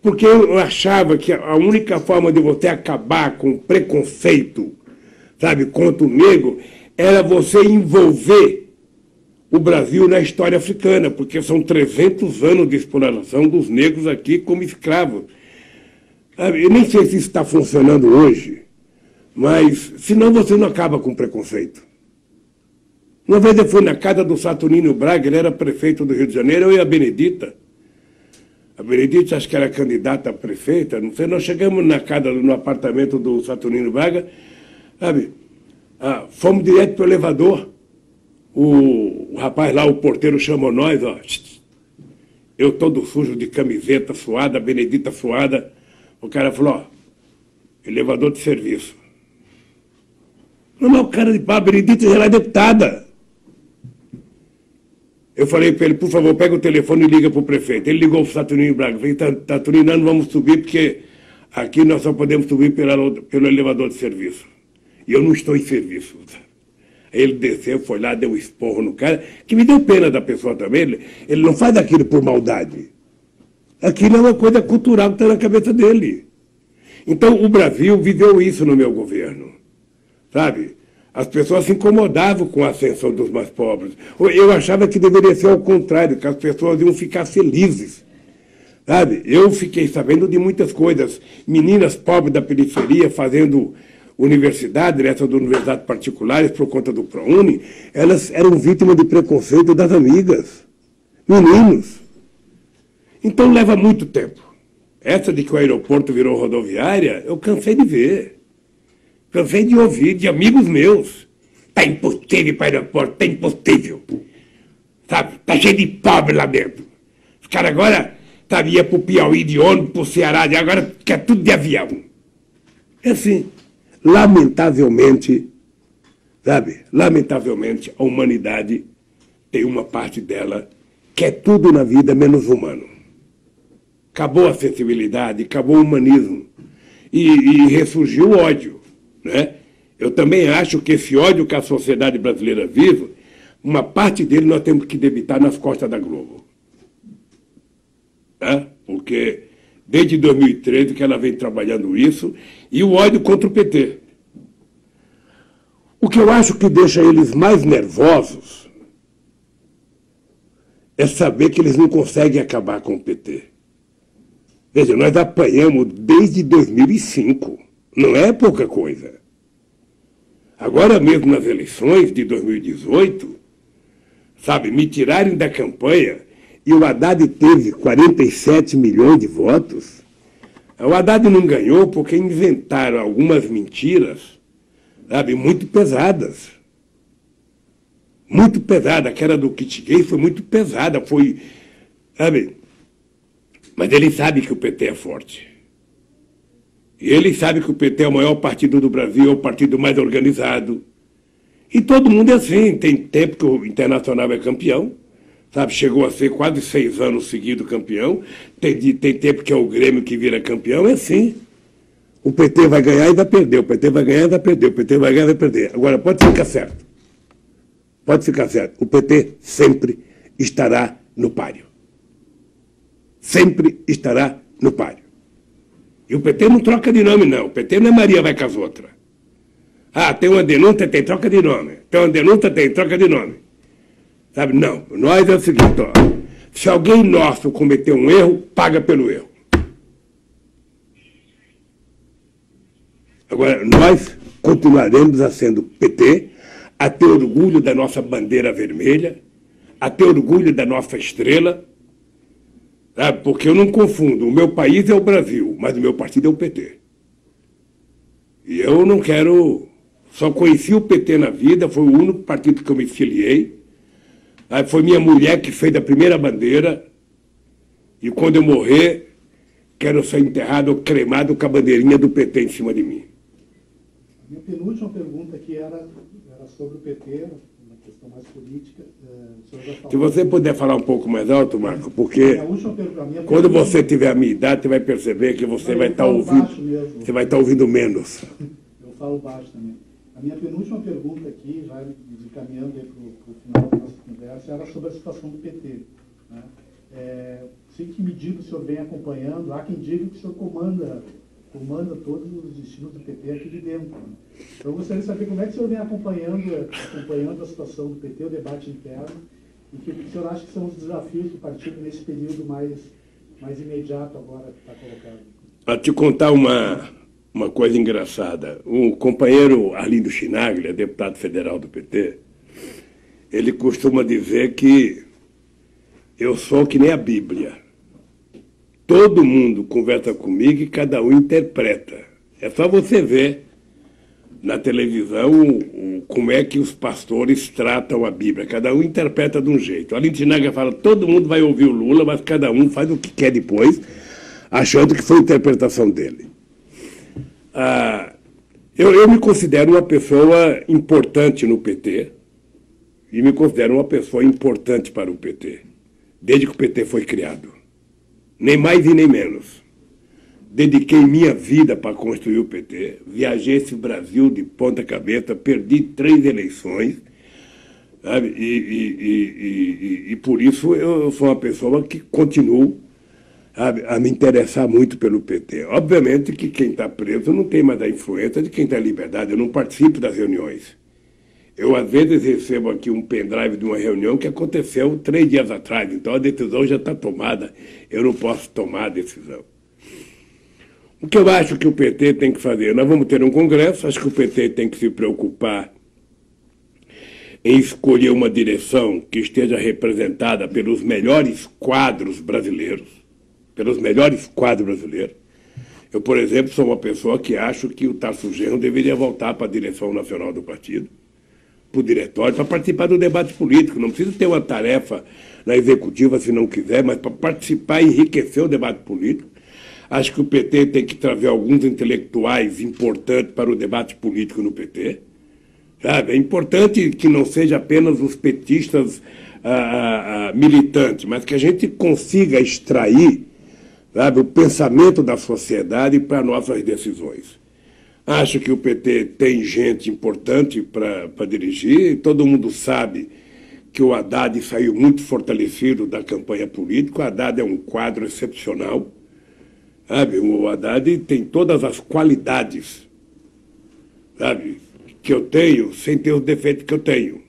S2: Porque eu achava que a única forma de você acabar com o preconceito, sabe, contra o negro, era você envolver o Brasil na história africana, porque são 300 anos de exploração dos negros aqui como escravos. Eu nem sei se isso está funcionando hoje, mas senão você não acaba com o preconceito. Uma vez eu fui na casa do Saturnino Braga, ele era prefeito do Rio de Janeiro, eu e a Benedita. A Benedita, acho que era candidata a prefeita, não sei, nós chegamos no apartamento do Saturnino Braga, sabe? Fomos direto para o elevador. O rapaz lá, o porteiro, chamou nós, ó. Eu todo sujo de camiseta suada, a Benedita suada. O cara falou, ó, elevador de serviço. Não, mas o cara de pau, a Benedita já era deputada. Eu falei para ele, por favor, pega o telefone e liga para o prefeito. Ele ligou para o Saturnino Braga. Eu falei, Saturnino, nós não vamos subir porque aqui nós só podemos subir pelo elevador de serviço. E eu não estou em serviço. Aí ele desceu, foi lá, deu um esporro no cara, que me deu pena da pessoa também. Ele não faz aquilo por maldade. Aquilo é uma coisa cultural que está na cabeça dele. Então, o Brasil viveu isso no meu governo. Sabe? As pessoas se incomodavam com a ascensão dos mais pobres. Eu achava que deveria ser ao contrário, que as pessoas iam ficar felizes. Sabe? Eu fiquei sabendo de muitas coisas. Meninas pobres da periferia fazendo universidade, essa de universidades particulares por conta do ProUni, elas eram vítimas de preconceito das amigas. Meninos. Então leva muito tempo. Essa de que o aeroporto virou rodoviária, eu cansei de ver. Cansei de ouvir de amigos meus. Tá impossível para o aeroporto, tá impossível. Sabe? Tá cheio de pobre lá dentro. Os caras agora ia para o Piauí de ônibus, para o Ceará, agora quer tudo de avião. É assim. Lamentavelmente, sabe? Lamentavelmente, a humanidade tem uma parte dela que é tudo na vida menos humano. Acabou a sensibilidade, acabou o humanismo. E ressurgiu o ódio. Né? Eu também acho que esse ódio que a sociedade brasileira vive, uma parte dele nós temos que debitar nas costas da Globo. Né? Porque desde 2013 que ela vem trabalhando isso, e o ódio contra o PT. O que eu acho que deixa eles mais nervosos é saber que eles não conseguem acabar com o PT. Veja, nós apanhamos desde 2005. Não é pouca coisa. Agora mesmo nas eleições de 2018, sabe, me tirarem da campanha e o Haddad teve 47 milhões de votos. O Haddad não ganhou porque inventaram algumas mentiras, sabe, muito pesadas. Muito pesada. Aquela do kit gay foi muito pesada, foi, sabe. Mas ele sabe que o PT é forte. E ele sabe que o PT é o maior partido do Brasil, é o partido mais organizado. E todo mundo é assim. Tem tempo que o Internacional é campeão, sabe? Chegou a ser quase 6 anos seguidos campeão. Tem tempo que é o Grêmio que vira campeão, é assim. O PT vai ganhar e vai perder, o PT vai ganhar e vai perder, o PT vai ganhar e vai perder. Agora, pode ficar certo. Pode ficar certo. O PT sempre estará no páreo. Sempre estará no páreo. E o PT não troca de nome, não. O PT não é Maria vai com as outras. Ah, tem uma denúncia, tem troca de nome. Tem uma denúncia, tem troca de nome. Sabe? Não. Nós é o seguinte, ó. Se alguém nosso cometer um erro, paga pelo erro. Agora, nós continuaremos a sendo PT, a ter orgulho da nossa bandeira vermelha, a ter orgulho da nossa estrela, sabe? Porque eu não confundo. O meu país é o Brasil, mas o meu partido é o PT. E eu não quero... Só conheci o PT na vida, foi o único partido que eu me filiei. Foi minha mulher que fez a primeira bandeira. E quando eu morrer, quero ser enterrado ou cremado com a bandeirinha do PT em cima de mim.
S1: Minha penúltima pergunta aqui era sobre o PT, uma questão mais política.
S2: Se você puder falar um pouco mais alto, Marco, porque quando você tiver a minha idade, você vai perceber que você vai estar ouvindo, você vai estar ouvindo menos.
S1: Eu falo baixo também. A minha penúltima pergunta aqui, já encaminhando para o final da nossa conversa, era sobre a situação do PT. Né? Sei que medida o senhor vem acompanhando, há quem diga que o senhor comanda todos os destinos do PT aqui de dentro. Né? Então, eu gostaria de saber como é que o senhor vem acompanhando a situação do PT, o debate interno, e que o senhor acha que são os desafios do partido nesse período mais imediato agora que está colocado.
S2: Para te contar uma coisa engraçada, o companheiro Arlindo Chinaglia, deputado federal do PT, ele costuma dizer que eu sou que nem a Bíblia. Todo mundo conversa comigo e cada um interpreta. É só você ver na televisão como é que os pastores tratam a Bíblia. Cada um interpreta de um jeito. A Arlindo Chinaglia fala, todo mundo vai ouvir o Lula, mas cada um faz o que quer depois, achando que foi a interpretação dele. Eu me considero uma pessoa importante no PT e me considero uma pessoa importante para o PT, desde que o PT foi criado. Nem mais e nem menos. Dediquei minha vida para construir o PT, viajei esse Brasil de ponta cabeça, perdi 3 eleições, sabe? E por isso eu sou uma pessoa que continuo a me interessar muito pelo PT. Obviamente que quem está preso não tem mais a influência de quem está em liberdade, eu não participo das reuniões. Eu, às vezes, recebo aqui um pendrive de uma reunião que aconteceu 3 dias atrás, então a decisão já está tomada, eu não posso tomar a decisão. O que eu acho que o PT tem que fazer? Nós vamos ter um congresso, acho que o PT tem que se preocupar em escolher uma direção que esteja representada pelos melhores quadros brasileiros, Eu, por exemplo, sou uma pessoa que acho que o Tarso Genro deveria voltar para a direção nacional do partido, para o diretório, para participar do debate político. Não precisa ter uma tarefa na executiva se não quiser, mas para participar e enriquecer o debate político. Acho que o PT tem que trazer alguns intelectuais importantes para o debate político no PT. Sabe? É importante que não seja apenas os petistas militantes, mas que a gente consiga extrair, sabe, o pensamento da sociedade para nossas decisões. Acho que o PT tem gente importante para dirigir. Todo mundo sabe que o Haddad saiu muito fortalecido da campanha política. O Haddad é um quadro excepcional. Sabe? O Haddad tem todas as qualidades, sabe, que eu tenho, sem ter os defeitos que eu tenho.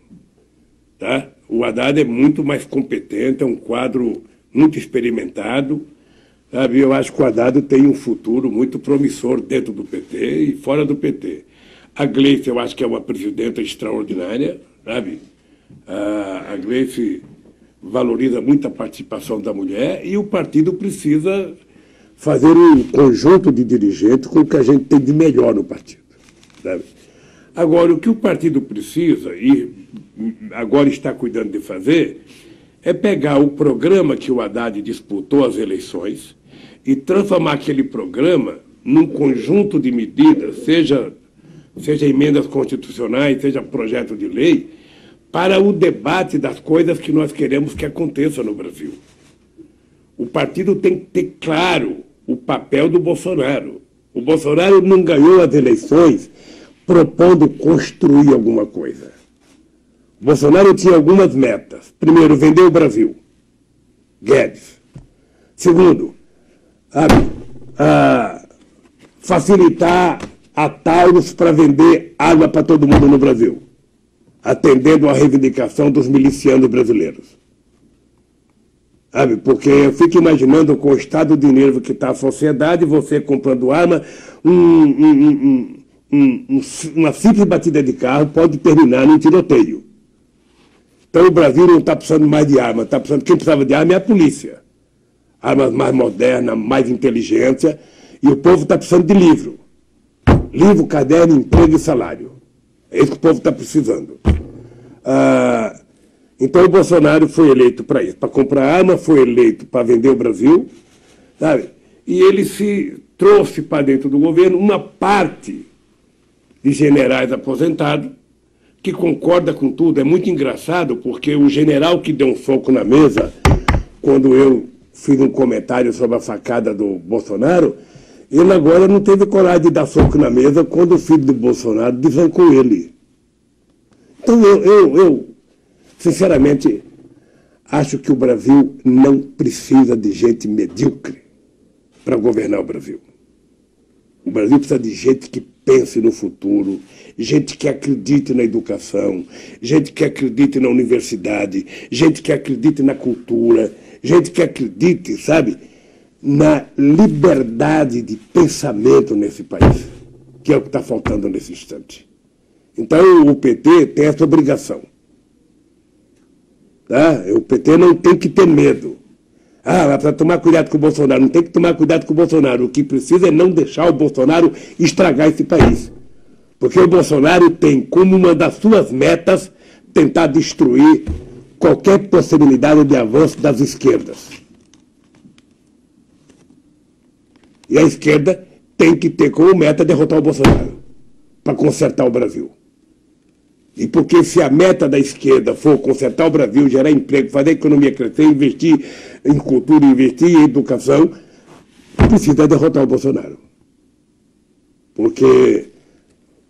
S2: Tá? O Haddad é muito mais competente, é um quadro muito experimentado. Sabe, eu acho que o Haddad tem um futuro muito promissor dentro do PT e fora do PT. A Gleice, eu acho que é uma presidenta extraordinária, sabe? A Gleice valoriza muito a participação da mulher e o partido precisa fazer um conjunto de dirigentes com o que a gente tem de melhor no partido, sabe? Agora, o que o partido precisa, e agora está cuidando de fazer, é pegar o programa que o Haddad disputou as eleições e transformar aquele programa num conjunto de medidas, seja emendas constitucionais, seja projeto de lei, para o debate das coisas que nós queremos que aconteça no Brasil. O partido tem que ter claro o papel do Bolsonaro. O Bolsonaro não ganhou as eleições propondo construir alguma coisa. O Bolsonaro tinha algumas metas. Primeiro, vender o Brasil. Guedes. Segundo, facilitar a Taurus para vender arma para todo mundo no Brasil, atendendo à reivindicação dos milicianos brasileiros. Sabe? Porque eu fico imaginando com o estado de nervo que está a sociedade, você comprando arma, uma simples batida de carro pode terminar num tiroteio. Então o Brasil não está precisando mais de arma, está precisando, quem precisava de arma é a polícia. Armas mais modernas, mais inteligência, e o povo está precisando de livro. Livro, caderno, emprego e salário. É isso que o povo está precisando. Então o Bolsonaro foi eleito para isso, para comprar arma, foi eleito para vender o Brasil, sabe? E ele se trouxe para dentro do governo uma parte de generais aposentados que concorda com tudo. É muito engraçado, porque o general que deu um soco na mesa, quando eu fiz um comentário sobre a facada do Bolsonaro, ele agora não teve coragem de dar soco na mesa quando o filho do Bolsonaro desancou ele. Então eu sinceramente, acho que o Brasil não precisa de gente medíocre para governar o Brasil. O Brasil precisa de gente que pense no futuro, gente que acredite na educação, gente que acredite na universidade, gente que acredite na cultura, gente que acredite, sabe, na liberdade de pensamento nesse país, que é o que está faltando nesse instante. Então o PT tem essa obrigação. Tá? O PT não tem que ter medo. Para tomar cuidado com o Bolsonaro. Não tem que tomar cuidado com o Bolsonaro. O que precisa é não deixar o Bolsonaro estragar esse país. Porque o Bolsonaro tem como uma das suas metas tentar destruir qualquer possibilidade de avanço das esquerdas. E a esquerda tem que ter como meta derrotar o Bolsonaro para consertar o Brasil. E porque se a meta da esquerda for consertar o Brasil, gerar emprego, fazer a economia crescer, investir em cultura, investir em educação, precisa derrotar o Bolsonaro. Porque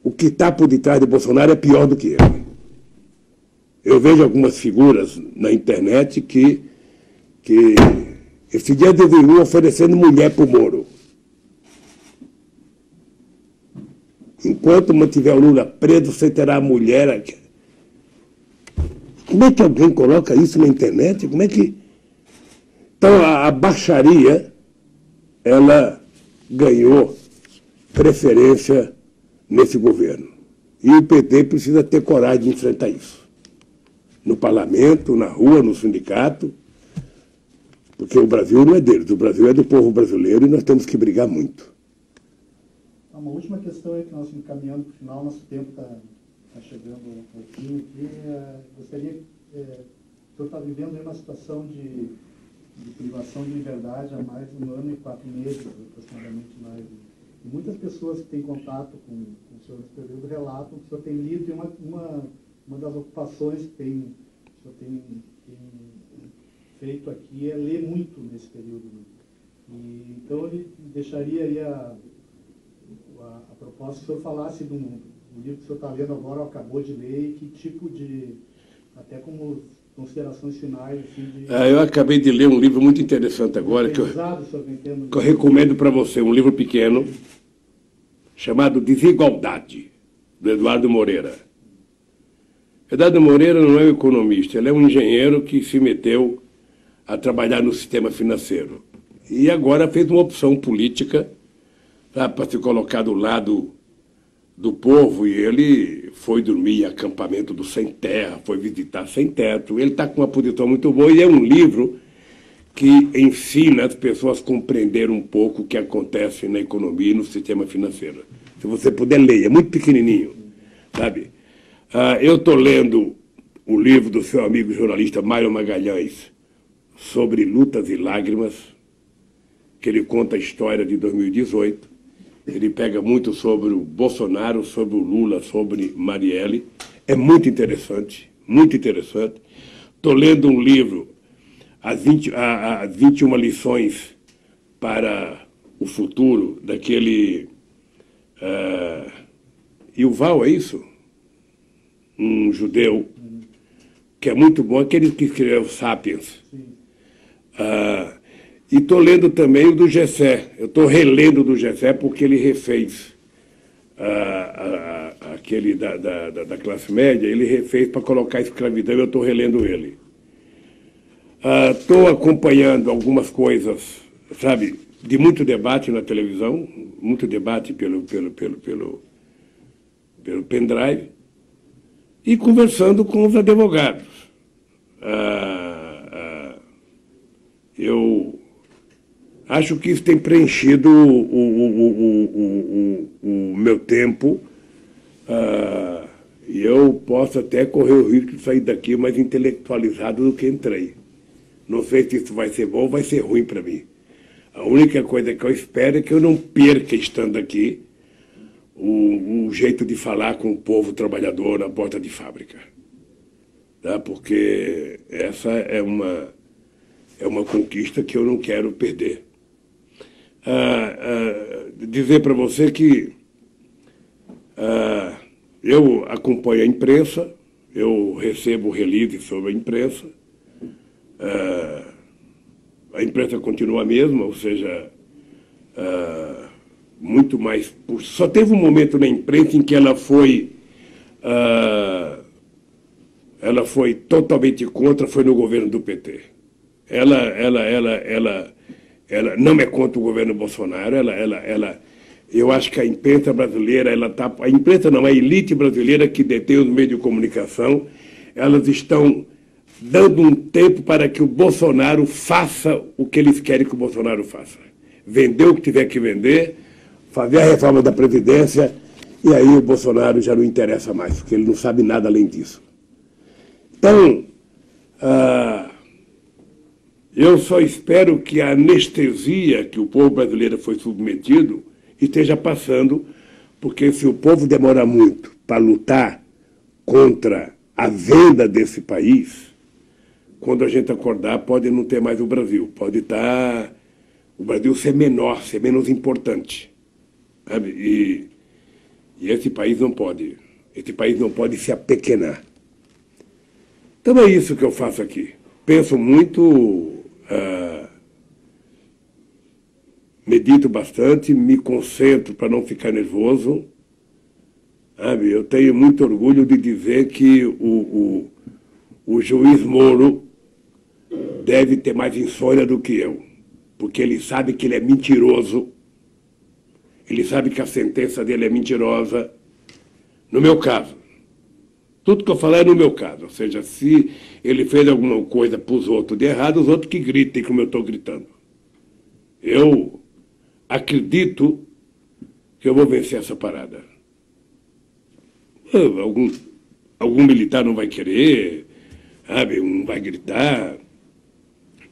S2: o que está por detrás de Bolsonaro é pior do que ele. Eu vejo algumas figuras na internet que esse dia eu vi um oferecendo mulher para o Moro. Enquanto mantiver o Lula preso, você terá a mulher. Como é que alguém coloca isso na internet? Como é que... Então, a baixaria, ela ganhou preferência nesse governo. E o PT precisa ter coragem de enfrentar isso. No parlamento, na rua, no sindicato, porque o Brasil não é deles, o Brasil é do povo brasileiro e nós temos que brigar muito.
S1: Uma última questão aí que nós estamos caminhando para o final, nosso tempo está chegando um pouquinho aqui. Gostaria, o senhor está vivendo aí uma situação de privação de liberdade há mais de 1 ano e 4 meses, aproximadamente mais. E muitas pessoas que têm contato com o senhor nesse período relatam que o senhor tem lido, e uma das ocupações que o senhor tem feito aqui é ler muito nesse período. E, então, ele deixaria aí a proposta que o senhor falasse do livro que o senhor está lendo agora, acabou de ler, e que tipo de, até como considerações finais, assim,
S2: eu acabei de ler um livro muito interessante agora, que eu recomendo para você, um livro pequeno, chamado Desigualdade, do Eduardo Moreira. Eduardo Moreira não é um economista, ele é um engenheiro que se meteu a trabalhar no sistema financeiro. E agora fez uma opção política para se colocar do lado do povo, e ele foi dormir em acampamento do Sem Terra, foi visitar Sem Teto. Ele está com uma posição muito boa e é um livro que ensina as pessoas a compreender um pouco o que acontece na economia e no sistema financeiro. Se você puder ler, é muito pequenininho, sabe? Eu estou lendo o livro do seu amigo jornalista Mário Magalhães sobre Lutas e Lágrimas, que ele conta a história de 2018. Ele pega muito sobre o Bolsonaro, sobre o Lula, sobre Marielle. É muito interessante, muito interessante. Estou lendo um livro, as 21 lições para o futuro, daquele Yuval, é isso? Um judeu, que é muito bom, aquele que escreveu Sapiens. E estou lendo também o do Gessé. Eu estou relendo o do Gessé porque ele refez aquele da classe média, ele refez para colocar a escravidão, eu estou relendo ele. Estou acompanhando algumas coisas, sabe, de muito debate na televisão, muito debate pelo pendrive, e conversando com os advogados. Eu acho que isso tem preenchido o meu tempo, e eu posso até correr o risco de sair daqui mais intelectualizado do que entrei. Não sei se isso vai ser bom ou vai ser ruim para mim. A única coisa que eu espero é que eu não perca, estando aqui, o jeito de falar com o povo trabalhador na porta de fábrica. Tá? Porque essa é uma conquista que eu não quero perder. Dizer para você que eu acompanho a imprensa, eu recebo release sobre a imprensa, a imprensa continua a mesma, ou seja, muito mais... Só teve um momento na imprensa em que ela foi totalmente contra, foi no governo do PT. Ela não é contra o governo Bolsonaro, eu acho que a imprensa brasileira, a imprensa não, a elite brasileira que detém os meios de comunicação, elas estão dando um tempo para que o Bolsonaro faça o que eles querem que o Bolsonaro faça. Vender o que tiver que vender, fazer a reforma da Previdência, e aí o Bolsonaro já não interessa mais, porque ele não sabe nada além disso. Então, eu só espero que a anestesia que o povo brasileiro foi submetido esteja passando, porque se o povo demora muito para lutar contra a venda desse país, quando a gente acordar, pode não ter mais o Brasil, pode estar o Brasil ser menor, ser menos importante, sabe? E esse país não pode se apequenar. Então é isso que eu faço aqui. Penso muito, medito bastante, me concentro para não ficar nervoso. Sabe? Eu tenho muito orgulho de dizer que o juiz Moro deve ter mais insônia do que eu, porque ele sabe que ele é mentiroso, ele sabe que a sentença dele é mentirosa, no meu caso. Tudo que eu falar é no meu caso, ou seja, se ele fez alguma coisa para os outros de errado, os outros que gritem como eu estou gritando. Eu acredito que eu vou vencer essa parada. Algum militar não vai querer, sabe, não vai gritar,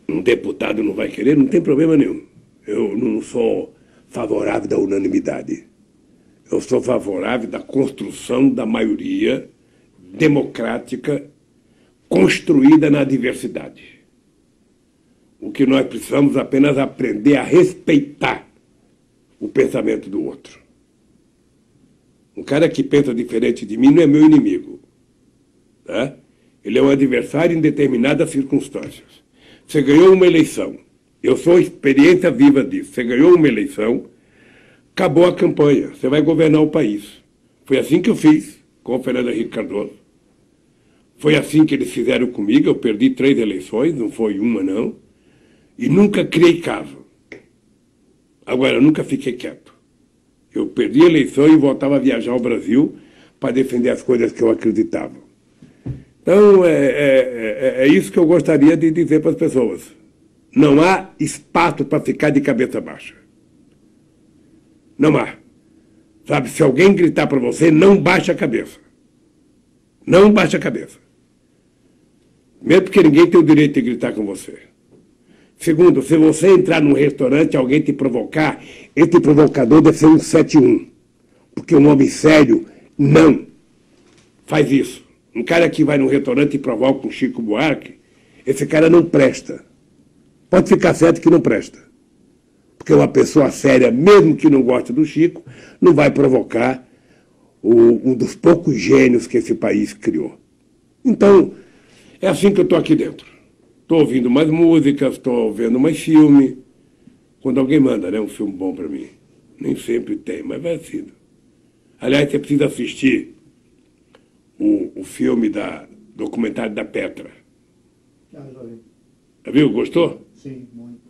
S2: um deputado não vai querer, não tem problema nenhum. Eu não sou favorável da unanimidade. Eu sou favorável da construção da maioria democrática construída na diversidade. O que nós precisamos apenas aprender a respeitar o pensamento do outro. Um cara que pensa diferente de mim não é meu inimigo. Tá? Ele é um adversário em determinadas circunstâncias. Você ganhou uma eleição. Eu sou experiência viva disso. Você ganhou uma eleição, acabou a campanha. Você vai governar o país. Foi assim que eu fiz com o Fernando Henrique Cardoso. Foi assim que eles fizeram comigo. Eu perdi 3 eleições, não foi uma, não. E nunca criei caso. Agora, eu nunca fiquei quieto. Eu perdi a eleição e voltava a viajar ao Brasil para defender as coisas que eu acreditava. Então, é isso que eu gostaria de dizer para as pessoas. Não há espaço para ficar de cabeça baixa. Não há. Sabe, se alguém gritar para você, não baixe a cabeça. Não baixe a cabeça. Mesmo porque ninguém tem o direito de gritar com você. Segundo, se você entrar num restaurante e alguém te provocar, esse provocador deve ser um 71. Porque um homem sério não faz isso. Um cara que vai num restaurante e provoca um Chico Buarque, esse cara não presta. Pode ficar certo que não presta. Porque uma pessoa séria, mesmo que não goste do Chico, não vai provocar um dos poucos gênios que esse país criou. Então, é assim que eu estou aqui dentro. Estou ouvindo mais músicas, estou vendo mais filme, Quando alguém manda, né, um filme bom para mim. Nem sempre tem, mas vai sendo. Aliás, você precisa assistir o filme documentário da Petra.
S1: Ah, já vi.
S2: Já viu? Gostou?
S1: Sim, muito.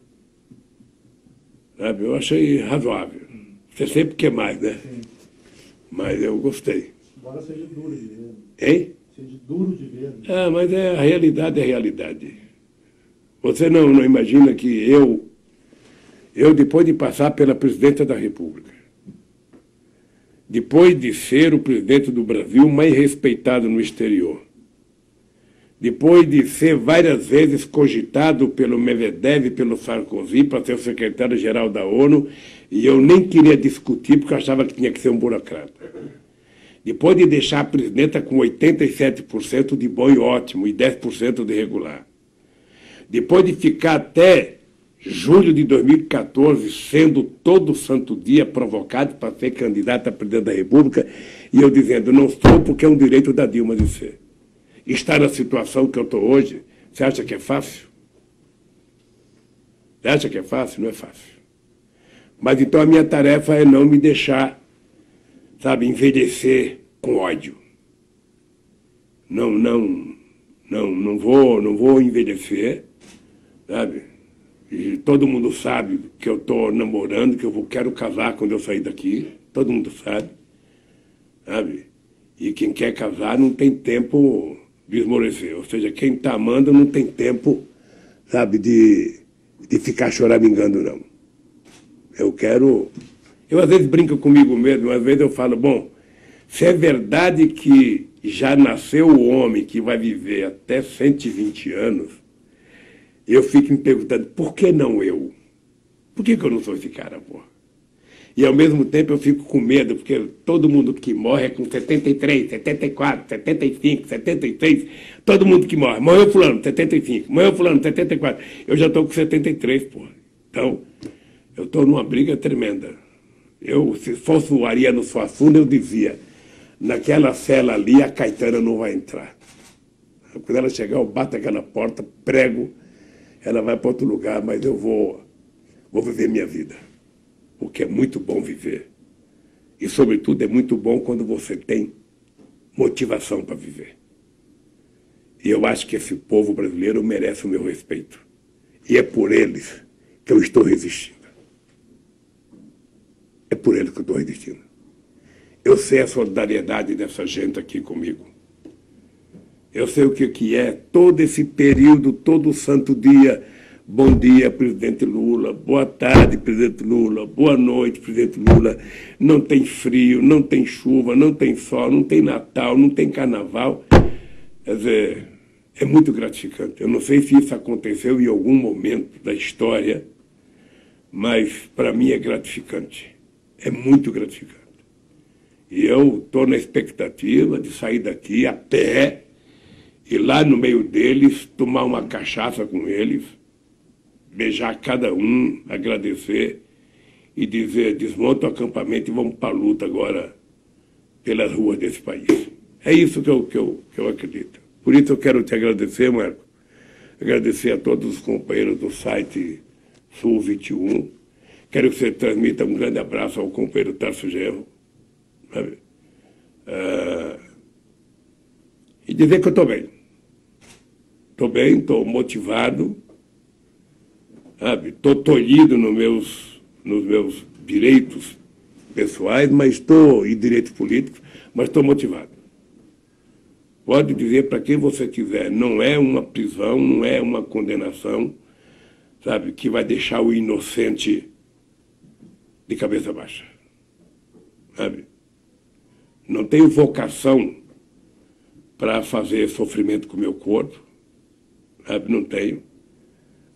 S2: Sabe? Eu achei razoável. Você sempre quer mais, né?
S1: Sim.
S2: Mas eu gostei.
S1: Embora seja duro de ver.
S2: Hein?
S1: Seja duro de ver.
S2: Ah, mas a realidade é a realidade. Você não imagina que eu, depois de passar pela presidência da República, depois de ser o presidente do Brasil mais respeitado no exterior, depois de ser várias vezes cogitado pelo Medvedev e pelo Sarkozy para ser o secretário-geral da ONU, e eu nem queria discutir porque eu achava que tinha que ser um burocrata. Depois de deixar a presidenta com 87% de bom e ótimo e 10% de regular. Depois de ficar até julho de 2014 sendo todo santo dia provocado para ser candidato a presidente da República, e eu dizendo, não sou porque é um direito da Dilma de ser. Estar na situação que eu estou hoje, você acha que é fácil? Você acha que é fácil? Não é fácil. Mas então a minha tarefa é não me deixar, sabe, envelhecer com ódio. Não vou envelhecer, sabe? E todo mundo sabe que eu estou namorando, que eu quero casar quando eu sair daqui. Todo mundo sabe, sabe? E quem quer casar não tem tempo de esmorecer. Ou seja, quem está amando não tem tempo, sabe, de ficar choramingando, não. Eu às vezes brinco comigo mesmo, às vezes eu falo, bom, se é verdade que já nasceu o homem que vai viver até 120 anos, eu fico me perguntando, por que não eu? Por que eu não sou esse cara, pô? E ao mesmo tempo eu fico com medo, porque todo mundo que morre é com 73, 74, 75, 76, todo mundo que morre. Morreu fulano, 75, morreu fulano, 74. Eu já estou com 73, pô. Então, eu estou numa briga tremenda. Se fosse o Ariano Suassuna, eu dizia, naquela cela ali a Caetana não vai entrar. Quando ela chegar, eu bato aquela porta, prego, ela vai para outro lugar, mas eu vou viver minha vida. Porque é muito bom viver. E, sobretudo, é muito bom quando você tem motivação para viver. E eu acho que esse povo brasileiro merece o meu respeito. E é por eles que eu estou resistindo. É por eles que eu estou resistindo. Eu sei a solidariedade dessa gente aqui comigo. Eu sei o que é todo esse período, todo santo dia. Bom dia, presidente Lula. Boa tarde, presidente Lula. Boa noite, presidente Lula. Não tem frio, não tem chuva, não tem sol, não tem Natal, não tem Carnaval. Quer dizer, é muito gratificante. Eu não sei se isso aconteceu em algum momento da história, mas para mim é gratificante. É muito gratificante. E eu estou na expectativa de sair daqui a pé e lá no meio deles tomar uma cachaça com eles, beijar cada um, agradecer e dizer, desmonta o acampamento e vamos para a luta agora pelas ruas desse país. É isso que eu acredito. Por isso eu quero te agradecer, Marco. Agradecer a todos os companheiros do site Sul 21. Quero que você transmita um grande abraço ao companheiro Tarso Genro. Sabe? E dizer que eu estou bem. Estou bem, estou motivado. Estou tolhido nos meus direitos pessoais, e direitos políticos, mas estou motivado. Pode dizer para quem você quiser, não é uma prisão, não é uma condenação, sabe, que vai deixar o inocente de cabeça baixa. Sabe? Não tenho vocação para fazer sofrimento com o meu corpo, sabe? Não tenho.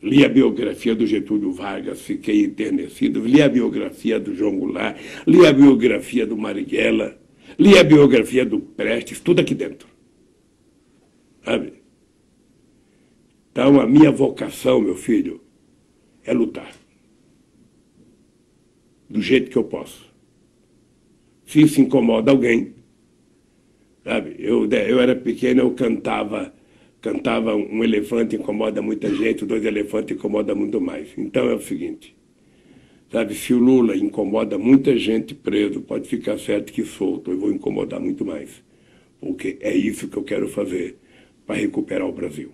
S2: Li a biografia do Getúlio Vargas, fiquei enternecido. Li a biografia do João Goulart, li a biografia do Marighella, li a biografia do Prestes, tudo aqui dentro. Sabe? Então, a minha vocação, meu filho, é lutar. Do jeito que eu posso. Se isso incomoda alguém, sabe? Eu era pequeno, eu cantava um elefante incomoda muita gente, 2 elefantes incomoda muito mais. Então é o seguinte, Sabe, se o Lula incomoda muita gente preso, pode ficar certo que solto, eu vou incomodar muito mais. Porque é isso que eu quero fazer para recuperar o Brasil.